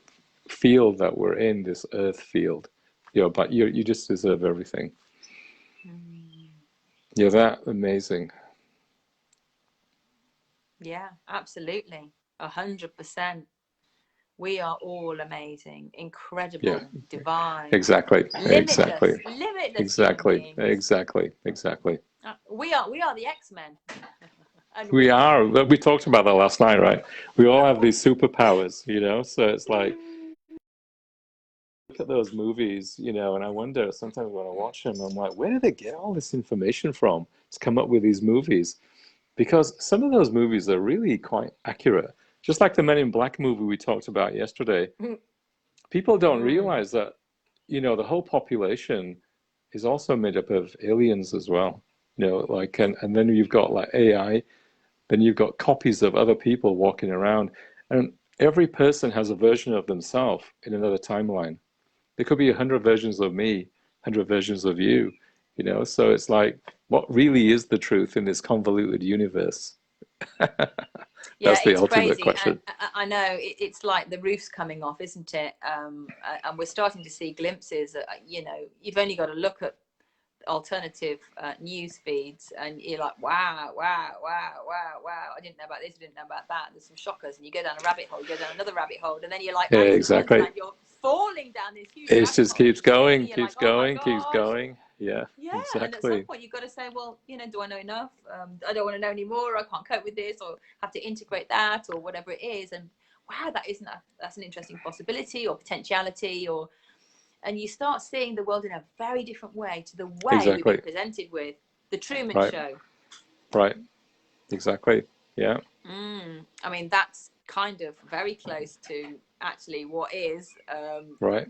field that we're in, this earth field. But you just deserve everything. You're that amazing. Yeah, absolutely. 100%. We are all amazing, Yeah, incredible, divine, exactly, exactly, limitless human exactly, beings. exactly, exactly. We are the X-Men and We women. are. We talked about that last night, right? We all have these superpowers, so it's like, look at those movies, and I wonder sometimes when I watch them, I'm like, where do they get all this information from to come up with these movies? Because some of those movies are really quite accurate. Just like the Men in Black movie we talked about yesterday. People don't realize that, the whole population is also made up of aliens as well. Like, and then you've got like AI, then you've got copies of other people walking around, and every person has a version of themselves in another timeline. There could be 100 versions of me, 100 versions of you, so it's like, what really is the truth in this convoluted universe? Yeah, That's the it's ultimate crazy. And question. I know it's like the roof's coming off, isn't it? And we're starting to see glimpses. You've only got to look at alternative news feeds and you're like, wow, wow, wow, wow, wow. I didn't know about this. I didn't know about that. There's some shockers. And you go down a rabbit hole, you go down another rabbit hole. And then you're like, Yeah, as you exactly. understand, you're falling down this huge It rabbit just hole. keeps And going, then you're like, keeps oh my going, keeps gosh. going. Yeah, Yeah, and at some exactly. point you've got to say, well, do I know enough? I don't want to know anymore. I can't cope with this, or have to integrate that, or whatever it is. And wow, that's an interesting possibility or potentiality, and you start seeing the world in a very different way to the way we've been Exactly. presented with. The Truman Right. Show. Right. Exactly. Yeah. I mean, that's kind of very close to actually what is. Right.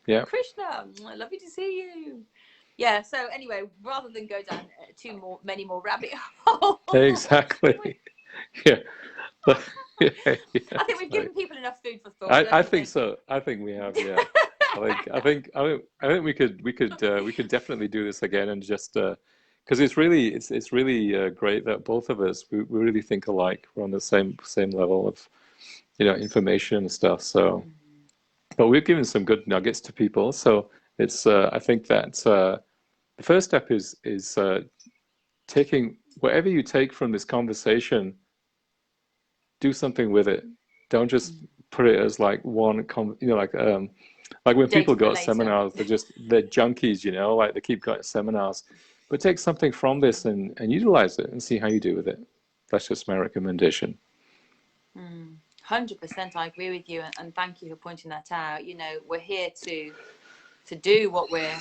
Yeah. Krishna, lovely to see you. Yeah. So anyway, rather than go down many more rabbit holes, Exactly. Yeah. Yeah, I think we've right. given people enough food for thought, don't I you think think? so. I think we have. Yeah. I think we could definitely do this again and just because it's really great that both of us we really think alike. We're on the same level of information and stuff. So, but we've given some good nuggets to people. So it's I think that the first step is taking whatever you take from this conversation, do something with it. Don't just put it as like like when people Data go for to later. seminars, they're junkies, like they keep going to seminars. But take something from this and utilize it and see how you do with it. That's just my recommendation. 100%, I agree with you, and thank you for pointing that out. We're here to do what we're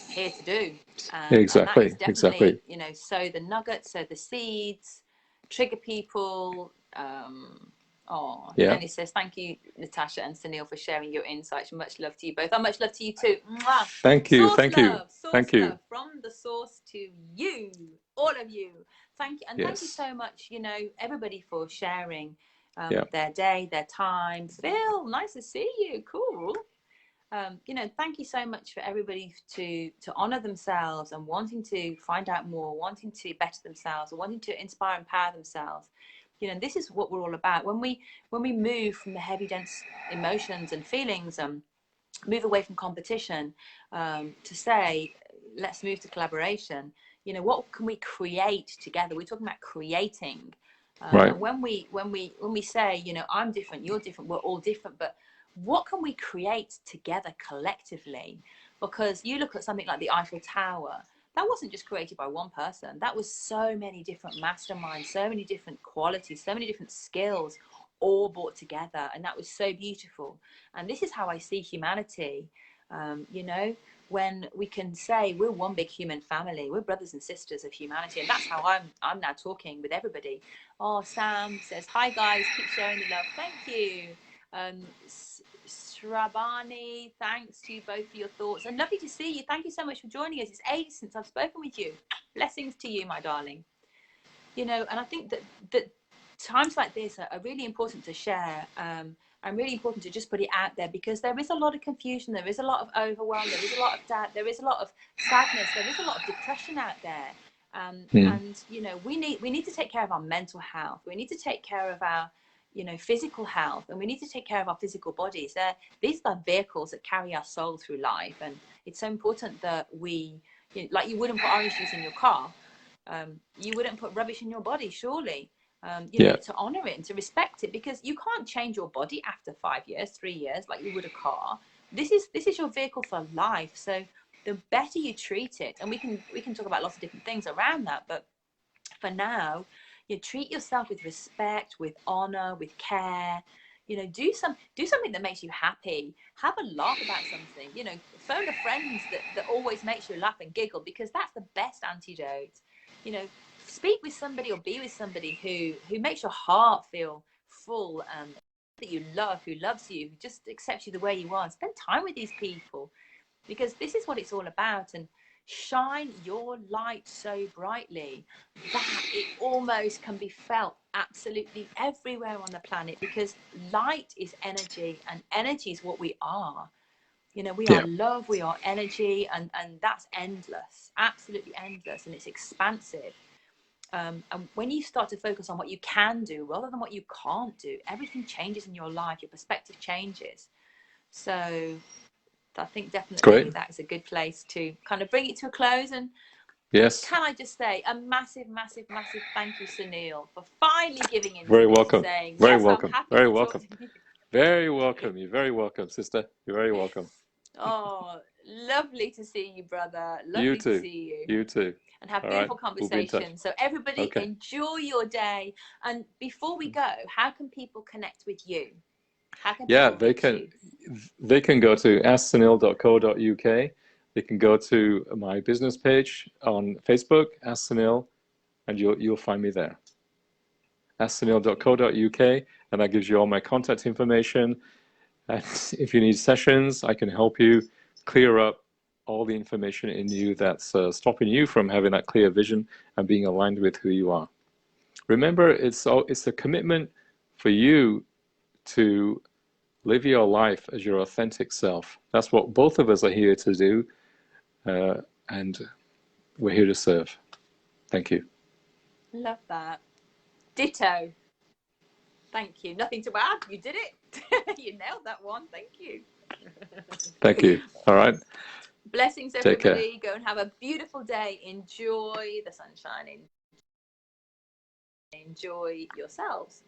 here to do, and that is Exactly, exactly. definitely sow the nuggets, sow the seeds, trigger people. Yeah. Dennis says thank you, Natasha and Sunil, for sharing your insights. Much love to you both. And much love to you too. Mwah. Thank you, thank you, Source thank you. love from the source to you, all of you. Thank you, and thank you Yes. so much, everybody for sharing Yeah. their day, their time. Phil, nice to see you. Cool. Thank you so much for everybody to honor themselves and wanting to find out more, wanting to better themselves, and wanting to inspire and empower themselves. This is what we're all about. When we move from the heavy, dense emotions and feelings, move away from competition, to say, let's move to collaboration. What can we create together? We're talking about creating. Right. And when we say, I'm different, you're different, we're all different, but what can we create together collectively? Because you look at something like the Eiffel Tower, that wasn't just created by one person. That was so many different masterminds, so many different qualities, so many different skills all brought together. And that was so beautiful. And this is how I see humanity. You know, when we can say we're one big human family, we're brothers and sisters of humanity. And that's how I'm now talking with everybody. Oh, Sam says, hi guys, keep sharing the love. Thank you. Shrabani, thanks to you both for your thoughts, and lovely to see you. Thank you so much for joining us. It's ages since I've spoken with you. Blessings to you, my darling. You know, and I think that times like this are really important to share, and really important to just put it out there, because there is a lot of confusion, there is a lot of overwhelm, there is a lot of doubt, there is a lot of sadness, there is a lot of depression out there. And you know, we need to take care of our mental health. We need to take care of our, you know, physical health, and we need to take care of our physical bodies. These are vehicles that carry our soul through life, and it's so important that we, you know, like you wouldn't put orange juice in your car, you wouldn't put rubbish in your body, surely. You know, to honor it and to respect it, because you can't change your body after 5 years, 3 years, like you would a car. This is your vehicle for life. So the better you treat it, and we can talk about lots of different things around that, but for now, you treat yourself with respect, with honor, with care. You know, do something that makes you happy. Have a laugh about something. You know, phone a friend that always makes you laugh and giggle, because that's the best antidote. You know, speak with somebody or be with somebody who makes your heart feel full, that you love, who loves you, who just accepts you the way you are. And spend time with these people, because this is what it's all about. And shine your light so brightly that it almost can be felt absolutely everywhere on the planet, because light is energy, and energy is what we are. You know, we are love, we are energy, and that's endless, absolutely endless, and it's expansive. And when you start to focus on what you can do rather than what you can't do, everything changes in your life, your perspective changes. So I think definitely that is a good place to kind of bring it to a close. And can I just say a massive, massive, massive thank you, Sunil, for finally giving in Very to this, welcome. saying, Very yes, welcome. I'm happy Very to welcome. join you. Very welcome. You're very welcome, sister. You're very welcome. Oh, lovely to see you, brother. Lovely You too. to see you. You too. And have All beautiful right. We'll be in touch. conversations. So everybody, enjoy your day. And before we go, how can people connect with you? How can people reach you? They can go to asksunil.co.uk. They can go to my business page on Facebook, Ask Sunil, and you'll find me there. asksunil.co.uk, and that gives you all my contact information. And if you need sessions, I can help you clear up all the information in you that's stopping you from having that clear vision and being aligned with who you are. Remember, it's a commitment for you to live your life as your authentic self. That's what both of us are here to do, and we're here to serve. Thank you. Love that. Ditto. Thank you. Nothing to add. You did it. You nailed that one. Thank you. Thank you. All right. Blessings, everybody. Go and have a beautiful day. Enjoy the sunshine. Enjoy yourselves.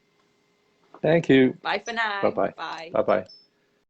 Thank you. Bye for now. Bye-bye. Bye. Bye-bye.